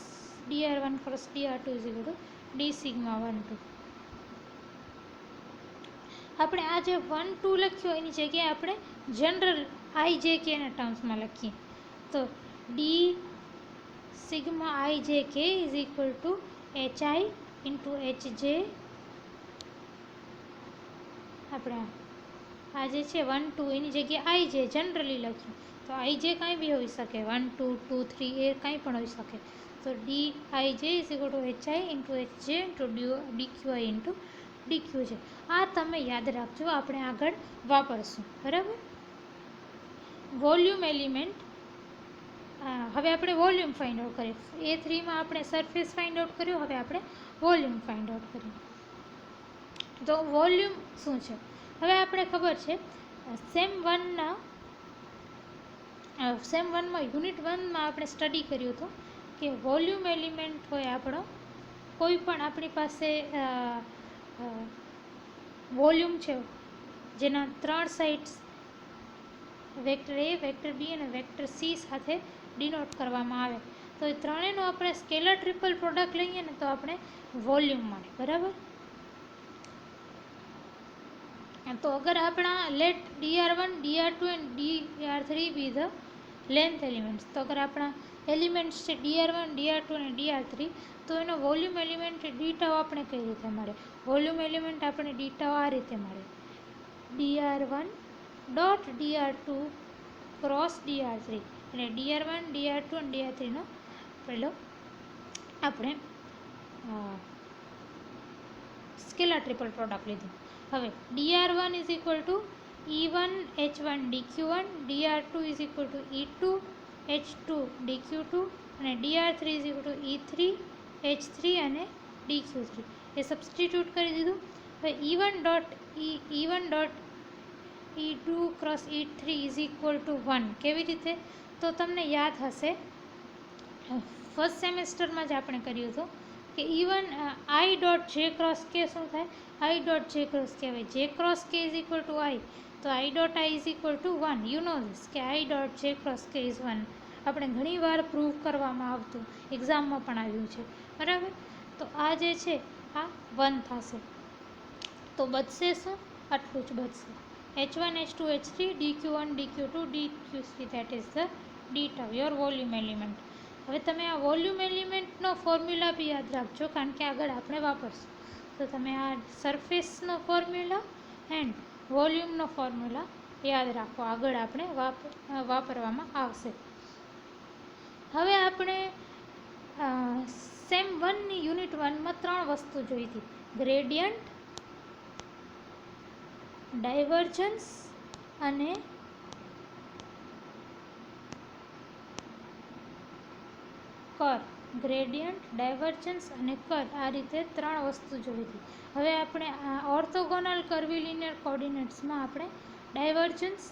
A: DR2 is equal two D sigma 12. આપણે આ જે 1 2 લખ્યો એની જગ્યાએ આપણે જનરલ IJKના ટર્મ્સમાં લખીએ. તો D sigma IJK is equal to HI into HJ. આપણે આ જે છે 1 2 એની જગ્યાએ IJ જનરલી લખ્યું. તો IJ કાંઈ બી હોઈ શકે, 1 2 2 3 એ કાંઈ પણ હોઈ શકે. તો DIJ is equal to HI into HJ into DQI into DQ છે. આ તમે યાદ રાખજો, આપણે આગળ વાપરશું. બરાબર. Volume element. હવે આપણે વોલ્યુમ ફાઇન્ડ આઉટ કરીએ. A3માં આપણે સરફેસ ફાઇન્ડ આઉટ કર્યો, હવે આપણે વોલ્યુમ ફાઇન્ડ આઉટ કરીએ. તો વોલ્યુમ શું છે, હવે આપણે ખબર છે સેમ 1માં યુનિટ 1માં આપણે સ્ટડી કર્યું હતું કે વોલ્યુમ એલિમેન્ટ હોય આપણો, કોઈ પણ આપણી પાસે વોલ્યુમ છે જેના 3 sides vector A, vector B અને વેક્ટર C સાથે ડિનોટ કરવામાં આવે. તો એ ત્રણેયનું આપણે સ્કેલર ટ્રિપલ પ્રોડક્ટ લઈએ ને તો આપણે વોલ્યુમ મળે. બરાબર. તો અગર આપણા let DR1 DR2 and DR3 be the length elements. તો અગર આપણા એલિમેન્ટ્સ છે DR1 DR2 અને DR3, તો એનો વોલ્યુમ એલિમેન્ટ ડીટાઓ આપણે કઈ રીતે મળે, વોલ્યુમ એલિમેન્ટ આપણે ડીટાઓ આ રીતે મળે, DR1 dot DR2 cross DR3. એટલે DR1 DR2 અને DR3નો પેલો આપણે સ્કેલર ટ્રિપલ પ્રોડક્ટ લીધું. હવે dr1 is equal two e1 h1 dq1, dr2 is equal two e2 h2 dq2 અને dr3 is equal two e3 h3 અને dq3 એ substitute કરી દીધું. હવે e1 dot e2 cross e3 is equal to 1 કેવી રીતે? તો તમને યાદ હશે ફર્સ્ટ સેમેસ્ટરમાં જ આપણે કર્યું હતું કે e1 i ડોટ જે ક્રોસ કે શું થાય? i ડોટ જે ક્રોસ કહેવાય. જે ક્રોસ કે ઇઝ ઇક્વલ ટુ i, તો i dot i is equal to 1. You know this કે i ડોટ જે ક્રોસ કે ઇઝ 1. આપણે ઘણી વાર પ્રૂવ કરવામાં આવતું, એક્ઝામમાં પણ આવ્યું છે, બરાબર. તો આ જે છે આ 1 થશે. તો બચશે શું? આટલું જ બચશે. h1 h2 h3 dq1 dq2 dq3 that is the d tau, your volume element. હવે તમે આ વોલ્યુમ એલિમેન્ટનો ફોર્મ્યુલા બી યાદ રાખજો, કારણ કે આગળ આપણે વાપરશું. તો તમે આ સરફેસનો ફોર્મ્યુલા એન્ડ વોલ્યુમનો ફોર્મ્યુલા યાદ રાખો, આગળ આપણે વાપરવામાં આવશે. હવે આપણે સેમ 1ની યુનિટ 1માં 3 વસ્તુ જોઈ હતી: ગ્રેડિયન્ટ, ડાયવર્જન્સ અને કર. ગ્રેડિયન્ટ, ડાયવર્જન્સ અને કર, આ રીતે 3 વસ્તુ જોઈ હતી. હવે આપણે ઓર્થોગોનલ કર્વીલિનિયર કોઓર્ડિનેટ્સમાં આપણે ડાયવર્જન્સ,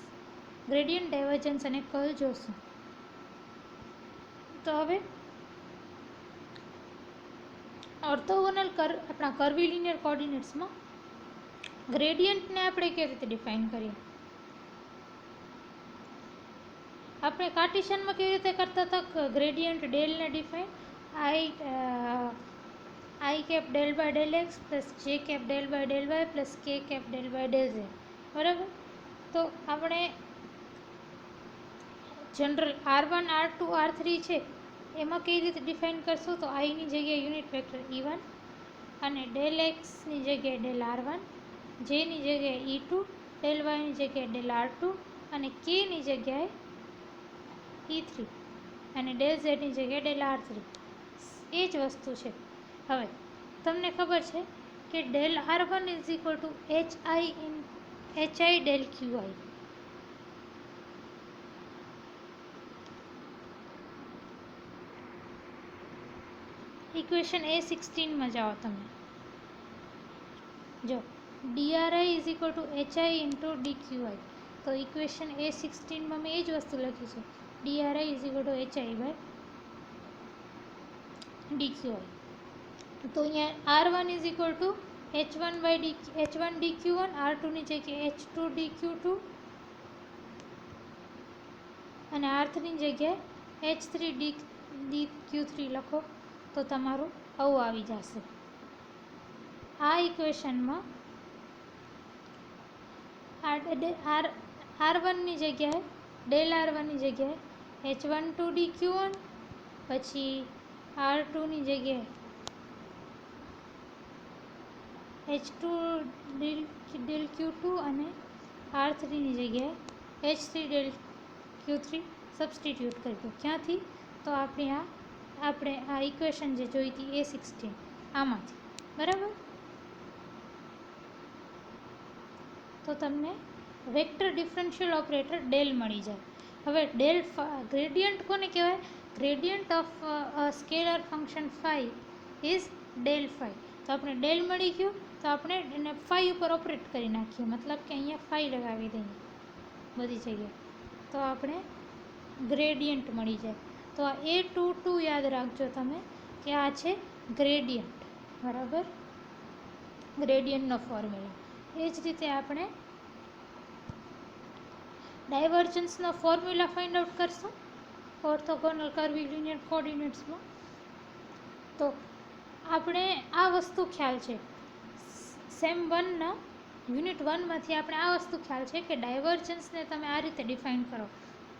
A: ગ્રેડિયન્ટ, ડાયવર્જન્સ અને કર જોશું. તો હવે ઓર્થોગોનલ આપણા કર્વીલિનિયર કોઓર્ડિનેટ્સમાં ગ્રેડિયન્ટને આપણે કેવી રીતે ડિફાઇન કરીએ? આપણે કાર્ટેશિયનમાં કેવી રીતે કરતા હતા? ગ્રેડિયન્ટ ડેલને define i cap del by del x plus j cap del by del y plus k cap del by del z, બરાબર. તો આપણે જનરલ r1 r2 r3 છે એમાં કઈ રીતે ડિફાઇન કરશું? તો આઈની જગ્યાએ યુનિટ વેક્ટર e1 અને ડેલ એક્સની જગ્યાએ ડેલ r1, જેની જગ્યાએ e2, ડેલ વાયની જગ્યાએ ડેલ r2 અને કેની જગ્યાએ e3 અને ડેલ ઝેડની જગ્યાએ ડેલ r3. એ જ વસ્તુ છે. હવે તમને ખબર છે કે del r1 is equal to hi del qi. Equation A16માં જાઓ તમે, જો dri is equal to hi into dqi. તો ઇક્વેશન A16માં મેં એ જ વસ્તુ લખી છે, dri is equal to hi by dqi. તો અહીંયા r1 is equal two h1 dq1, r2ની જગ્યાએ h2 dq2 અને r3ની જગ્યાએ h3 dq3 લખો તો તમારું આવું આવી જશે. આ ઇક્વેશનમાં r1ની જગ્યાએ ડેલ r1ની જગ્યાએ h12 dq1, પછી r2ની જગ્યાએ h2 ડેલ q2 અને r3ની જગ્યાએ h3 ડેલ q3 સબસ્ટિટ્યૂટ કરી દો. ક્યાંથી? તો આપણે આ ઇક્વેશન જે જોઈ હતી A16 આમાંથી, બરાબર. તો તમને વેક્ટર ડિફરન્શિયલ ઓપરેટર ડેલ મળી જાય. હવે ગ્રેડિયન્ટ કોને કહેવાય? Gradient of scalar function phi is del phi. તો આપણે ડેલ મળી ગયું, તો આપણે એને ફાઈ ઉપર ઓપરેટ કરી નાખીએ, મતલબ કે અહીંયા ફાઈ લગાવી દઈએ બધી જગ્યાએ, તો આપણે ગ્રેડિયન્ટ મળી જાય. તો આ A22 યાદ રાખજો તમે કે આ છે ગ્રેડિયન્ટ, બરાબર, ગ્રેડિયન્ટનો ફોર્મ્યુલા. એ જ રીતે આપણે ડાયવર્જન્સનો ફોર્મ્યુલા ફાઇન્ડ આઉટ કરશું ઓર્થોગોનલ કર્વીલિનિયર કોઓર્ડિનેટ્સમાં. તો આપણે આ વસ્તુ ખ્યાલ છે સેમ 1ના યુનિટ 1માંથી આપણે આ વસ્તુ ખ્યાલ છે કે ડાયવર્જન્સને તમે આ રીતે ડિફાઇન કરો: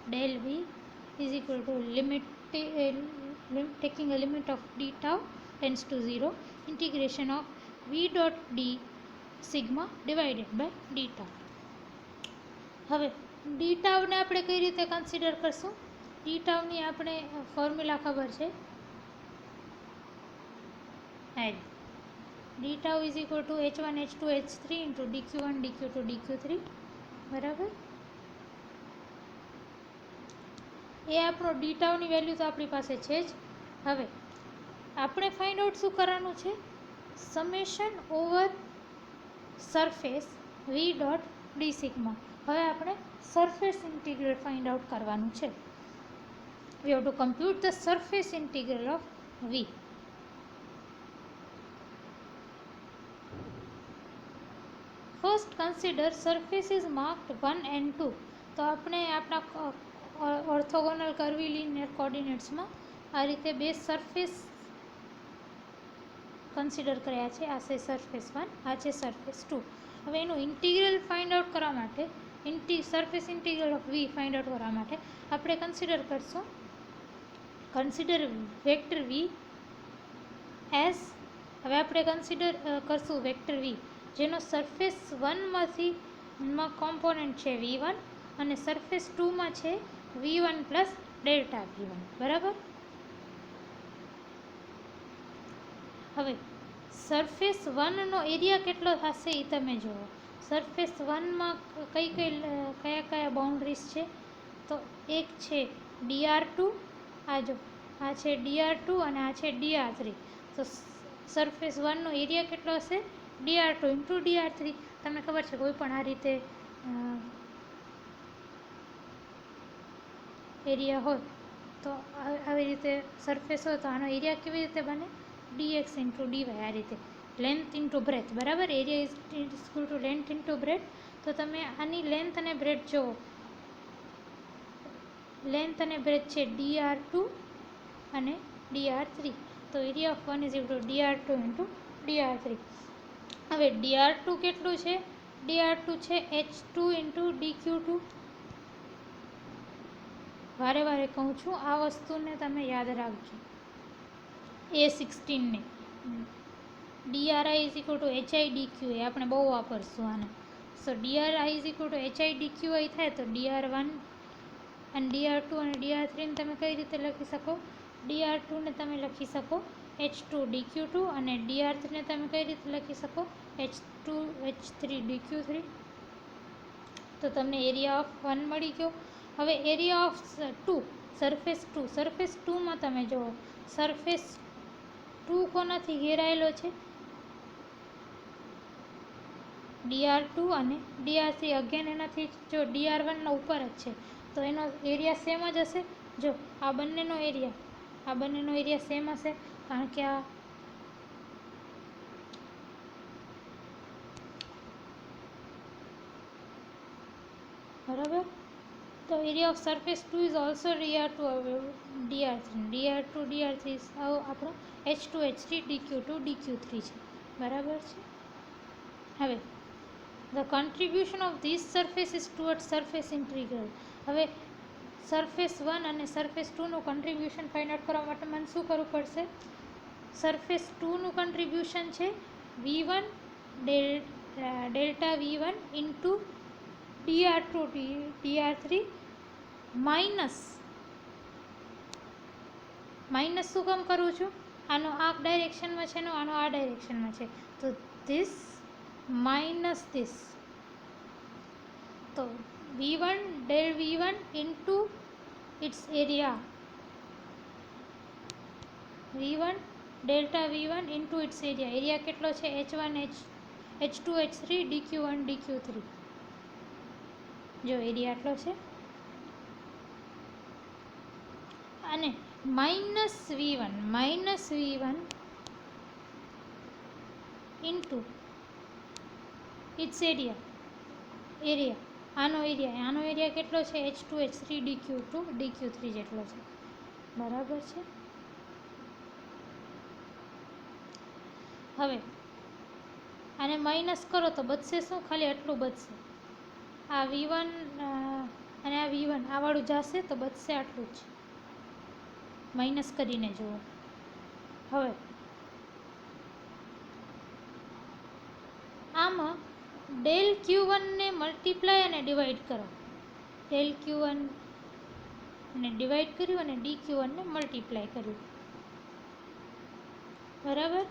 A: del v is equal to taking a limit of d tau tends to 0 integration of v dot d sigma divided by d tau. હવે d tau ને આપણે કઈ રીતે કન્સિડર કરશું? d tau ની આપણે ફોર્મ્યુલા ખબર છે, D tau is equal two H1 H2 H3 into DQ1 DQ2 DQ3, બરાબર. એ આપણો ડી ટાઉની વેલ્યુ તો આપણી પાસે છે જ. હવે આપણે ફાઇન્ડ આઉટ શું કરવાનું છે? Summation over surface v dot d sigma. હવે આપણે સરફેસ ઇન્ટિગ્રલ ફાઇન્ડ આઉટ કરવાનું છે. We have to compute the surface integral of v. First consider surfaces marked 1 and 2. તો આપણે આપણા ઓર્થોગોનલ કર્વીલિનિયર કોર્ડિનેટ્સમાં આ રીતે બે સરફેસ કન્સિડર કર્યા છે. આ છે સરફેસ 1, આ છે સરફેસ 2. હવે એનું ઇન્ટિગ્રલ ફાઇન્ડ આઉટ કરવા માટે, surface integral of V find out કરવા માટે આપણે કન્સિડર વેક્ટર વી એઝ. હવે આપણે કન્સિડર કરશું વેક્ટર વી જેનો સરફેસ 1માં કોમ્પોનન્ટ છે V1 અને સરફેસ 2માં છે V1 પ્લસ ડેલ્ટા V1, બરાબર. હવે સરફેસ 1નો એરિયા કેટલો થશે એ તમે જુઓ. સરફેસ 1માં કયા બાઉન્ડ્રીઝ છે? તો એક છે DR2, આ છે DR2 અને આ છે DR3. તો સરફેસ 1નો એરિયા કેટલો હશે? DR2 into DR3. તમને ખબર છે કોઈ પણ આ રીતે એરિયા હોય તો આવી રીતે સરફેસ હોય તો આનો એરિયા કેવી રીતે બને? dx ઇન્ટુ dy, આ રીતે લેન્થ ઇન્ટુ બ્રેથ, બરાબર. Area is equal to length into breadth. તો તમે આની લેન્થ અને બ્રેથ જુઓ. લેન્થ અને બ્રેથ છે DR2 અને DR3. તો area of 1 is equal two DR2 into DR3. હવે DR2 કેટલું છે? DR2 છે H2 ઇન્ટુ DQ2. વારે વારે કહું છું, આ વસ્તુને તમે યાદ રાખજો. A16 ને DRI is equal to HI DQA આપણે બહુ વાપરશું આને. સો DRI is equal to HI DQA થાય તો DR1 અને DR2 અને DR3 ને તમે કઈ રીતે લખી શકો? DR2 ને તમે લખી શકો H2 DQ2 અને DR3 ને તમે કઈ રીતે લખી શકો? H2 H3 DQ3. તો તમને એરિયા ઓફ 1 મળી ગયો. હવે એરિયા ઓફ 2, સરફેસ 2માં તમે જુઓ. સરફેસ 2 કોનાથી ઘેરાયેલો છે? DR2 અને DR3. અગેન એનાથી જો DR1 ઉપર જ છે તો એનો એરિયા સેમ જ હશે. જો આ બંનેનો એરિયા સેમ હશે કારણ કે આ બરાબર. તો area of surface 2 is also DR2 DR3 આપણો H2 H3 DQ2 DQ3 છે, બરાબર છે. હવે the contribution of this surfaces toward surface integral. હવે સરફેસ 1 અને સરફેસ 2નું કન્ટ્રીબ્યુશન ફાઇન્ડ આઉટ કરવા માટે મને શું કરવું પડશે? સરફેસ 2નું કન્ટ્રીબ્યુશન છે V1 delta V1 into DR2 DR3 minus શું કામ કરું છું? આનો આ ડાયરેક્શનમાં છે, આનો આ ડાયરેક્શનમાં છે. તો ધીસ માઇનસ ધીસ. તો V1 del V1 into its area, V1 delta V1 into its area. Area કેટલો છે? H1 H2 H3 DQ1 DQ3. જો એરિયા આટલો છે. અને minus V1 into its area. આનો એરિયા કેટલો છે? H2 H3 DQ2 DQ3 જેટલો છે, બરાબર છે. હવે આને માઇનસ કરો તો બચશે શું? ખાલી આટલું બચશે. આ V1 અને આ V1 આ વાળું જશે તો બચશે આટલું જ. માઇનસ કરીને જુઓ. હવે આમાં ડેલ Q1 ને મલ્ટીપ્લાય અને ડિવાઈડ કરો. ડેલ Q1 ને ડિવાઈડ કર્યું અને DQ1 ને મલ્ટીપ્લાય કર્યું, બરાબર.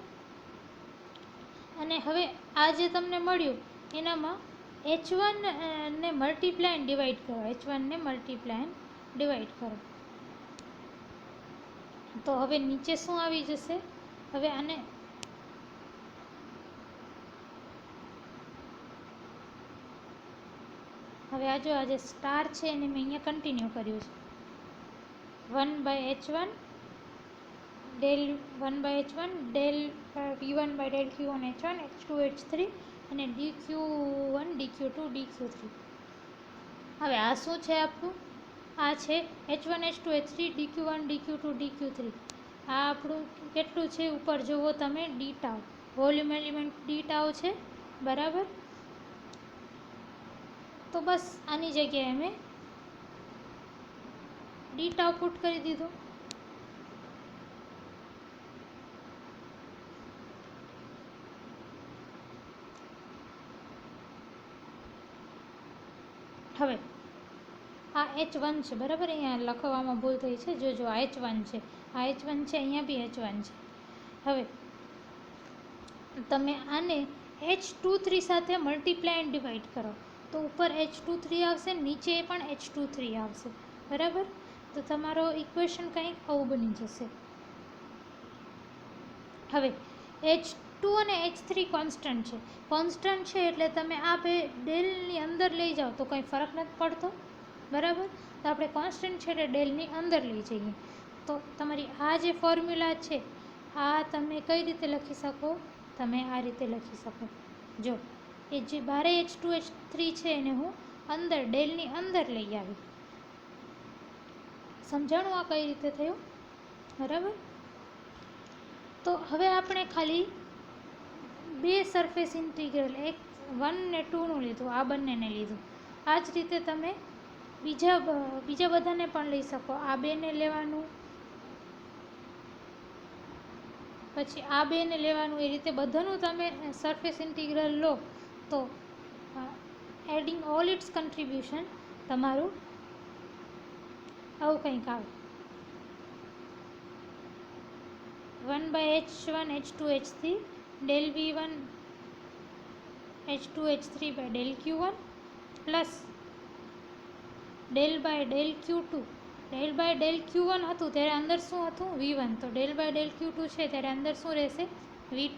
A: અને હવે આ જે તમને મળ્યું એનામાં H1 ને મલ્ટીપ્લાય ડિવાઈડ કરો, H1 ને મલ્ટીપ્લાય ડિવાઈડ કરો. તો હવે નીચે શું આવી જશે? હવે આને હવે આ જો આ જે સ્ટાર છે એને મેં અહીંયા કન્ટિન્યુ કર્યું છે. 1/H1 del 1/H1 del V1 by del Q1 H1 H2 H3 અને dQ1 dQ2 dQ3. હવે આ શું છે આપણું? આ છે H1 H2 H3 dQ1 dQ2 dQ3. આ આપણું કેટલું છે? ઉપર જુઓ તમે, D tau volume element D tau છે, બરાબર. તો બસ આની જગ્યાએ મેં ડી ટાઉ પુટ કરી દીધું. હવે આ H1 છે, બરાબર. અહીંયા લખવામાં ભૂલ થઈ છે. જો આ H1 છે, આ H1 છે, અહીંયા બી H1 છે. હવે તમે આને H23 સાથે મલ્ટીપ્લાય એન્ડ ડિવાઈડ કરો તો ઉપર H23 આવશે, નીચે પણ H23 આવશે, બરાબર. તો તમારો ઇક્વેશન કંઈક આવું બની જશે. હવે H2 અને H3 કોન્સ્ટન્ટ છે એટલે તમે આ બે ડેલની અંદર લઈ જાઓ તો કંઈ ફરક નથી પડતો, બરાબર. તો આપણે કોન્સ્ટન્ટ છે એટલે ડેલની અંદર લઈ જઈએ. તો તમારી આ જે ફોર્મ્યુલા છે આ તમે કઈ રીતે લખી શકો? તમે આ રીતે લખી શકો. જો એ જે બારે H2 H3 છે એને હું અંદર ડેલની અંદર લઈ આવી. સમજાણું આ કઈ રીતે થયું? બરાબર. તો હવે આપણે ખાલી બે સરફેસ ઇન્ટિગ્રલ 1 ને 2નું લીધું, આ બંનેને લીધું. આ જ રીતે તમે બીજા બધાને પણ લઈ શકો. આ બેને લેવાનું, પછી આ બેને લેવાનું, એ રીતે બધાનું તમે સરફેસ ઇન્ટિગ્રલ લો તો એડિંગ ઓલ ઇટ્સ કન્ટ્રીબ્યુશન તમારું આવું કંઈક આવે. 1/H1 H2 H3 del V1 H2 H3 by del Q1 plus del by del Q2. Del by del Q1 હતું ત્યારે અંદર શું હતું? V1. તો ડેલ બાય ડેલ Q2 છે ત્યારે અંદર શું રહેશે? V2.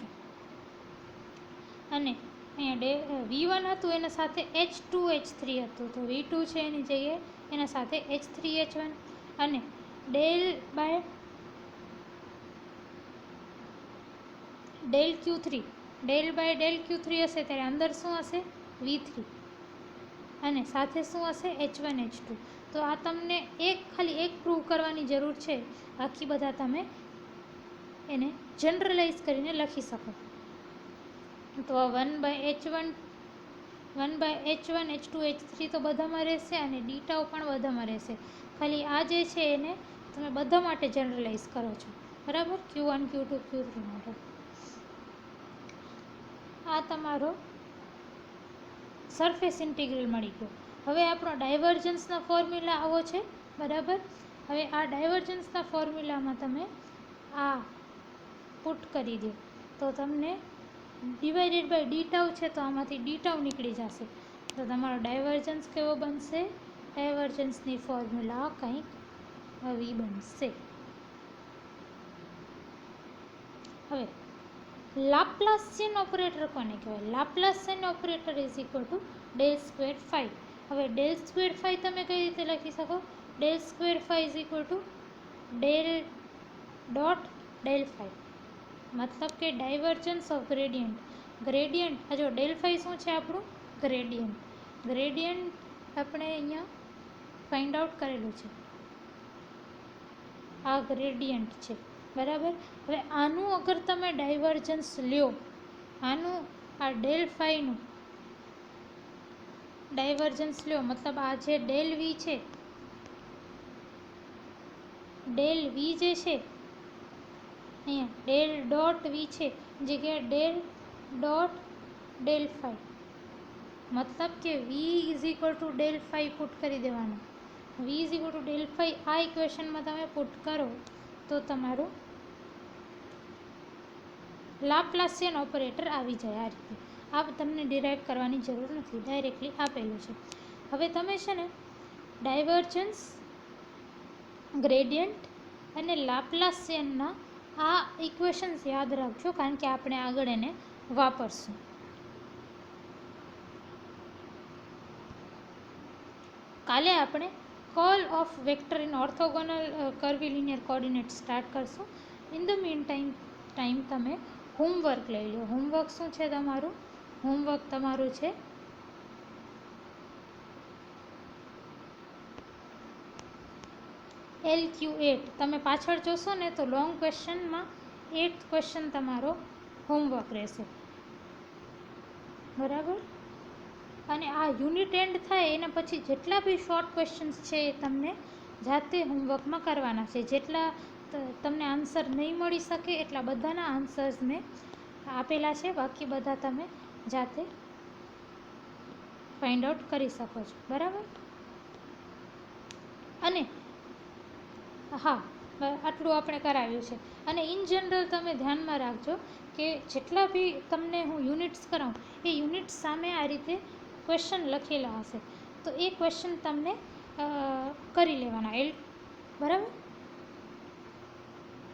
A: અને અહીંયા V1 હતું એના સાથે H2 H3 હતું, તો V2 છે એની જગ્યાએ એના સાથે H3 H1. અને ડેલ બાય ડેલ Q3 હશે ત્યારે અંદર શું હશે? V3. અને સાથે શું હશે? H1 H2. તો આ તમને ખાલી એક પ્રૂવ કરવાની જરૂર છે, બાકી બધા તમે એને જનરલાઇઝ કરીને લખી શકો. તો 1/H1 H2 H3 તો બધામાં રહેશે અને ડી ટાઉ પણ બધામાં રહેશે. ખાલી આ જે છે એને તમે બધા માટે જનરલાઇઝ કરો છો, બરાબર. Q1 Q2 Q3 માટે. આ તમારો સરફેસ ઇન્ટિગ્રલ મળી ગયો. હવે આપણો ડાયવર્જન્સનો ફોર્મ્યુલા આવો છે, બરાબર. હવે આ ડાયવર્જન્સના ફોર્મ્યુલામાં તમે આ પુટ કરી દો તો તમને ડિવાઇડેડ બાય ડી ટાઉ છે તો આમાંથી ડી ટાઉ નીકળી જશે. તો તમારો ડાયવર્જન્સ કેવો બનશે? ડાયવર્જન્સની ફોર્મ્યુલા કંઈક આવી બનશે. હવે લાપ્લાસિયન ઓપરેટર કોને કહેવાય? Laplacian operator is equal to del square phi. હવે ડેલ સ્ક્વેર ફાઈ તમે કઈ રીતે લખી શકો? Del square phi is equal to del dot del phi. મતલબ કે ડાયવર્જન્સ ઓફ ગ્રેડિયન્ટ. આ જો ડેલ ફાઈ શું છે? આપણું ગ્રેડિયન્ટ આપણે અહીંયા ફાઇન્ડ આઉટ કરેલું છે. આ ગ્રેડિયન્ટ છે, બરાબર. હવે આનું અગર તમે ડાયવર્જન્સ લ્યો, આ ડેલ ફાઈનું ડાયવર્જન્સ લ્યો, મતલબ આ જે ડેલ વી છે, ડેલ વી જે છે અહીંયા ડેલ ડોટ વી છે જગ્યાએ ડેલ ડોટ ડેલ ફાઈ. મતલબ કે v is equal to del phi put કરી દેવાનું. V is equal to del phi આ ઇક્વેશનમાં તમે પુટ કરો તો તમારું લાપ્લાસિયન ઓપરેટર આવી જાય. આ રીતે આ તમને ડિરાઈવ કરવાની જરૂર નથી, ડાયરેક્ટલી આપેલું છે. હવે તમે છે ને ડાયવર્જન્સ, ગ્રેડિયન્ટ અને લાપ્લાસિયનના આ ઇક્વેશન્સ યાદ રાખજો, કારણ કે આપણે આગળ એને વાપરશું. કાલે આપણે curl of vector in orthogonal curvilinear coordinate start કરશું. ઇન ધ મીન ટાઈમ તમે હોમવર્ક લઈ લો. હોમવર્ક શું છે તમારું? હોમવર્ક તમારું છે LQ8. તમે પાછળ જોશો ને તો લોંગ ક્વેશ્ચનમાં 8th ક્વેશ્ચન તમારો હોમવર્ક રહેશે, બરાબર? અને આ યુનિટ એન્ડ થાય એના પછી જેટલા બી શોર્ટ ક્વેશ્ચન્સ છે એ તમને જાતે હોમવર્કમાં કરવાના છે. જેટલા તમને આન્સર નહીં મળી શકે એટલા બધાના આન્સર્સ મેં આપેલા છે, બાકી બધા તમે જાતે ફાઇન્ડ આઉટ કરી શકો છો, બરાબર? અને હા, આટલું આપણે કરાવ્યું છે. અને ઇન જનરલ તમે ધ્યાનમાં રાખજો કે જેટલા બી તમને હું યુનિટ્સ કરાવું એ યુનિટ્સ સામે આ રીતે ક્વેશ્ચન લખેલા હશે, તો એ ક્વેશ્ચન તમને કરી લેવાના, બરાબર?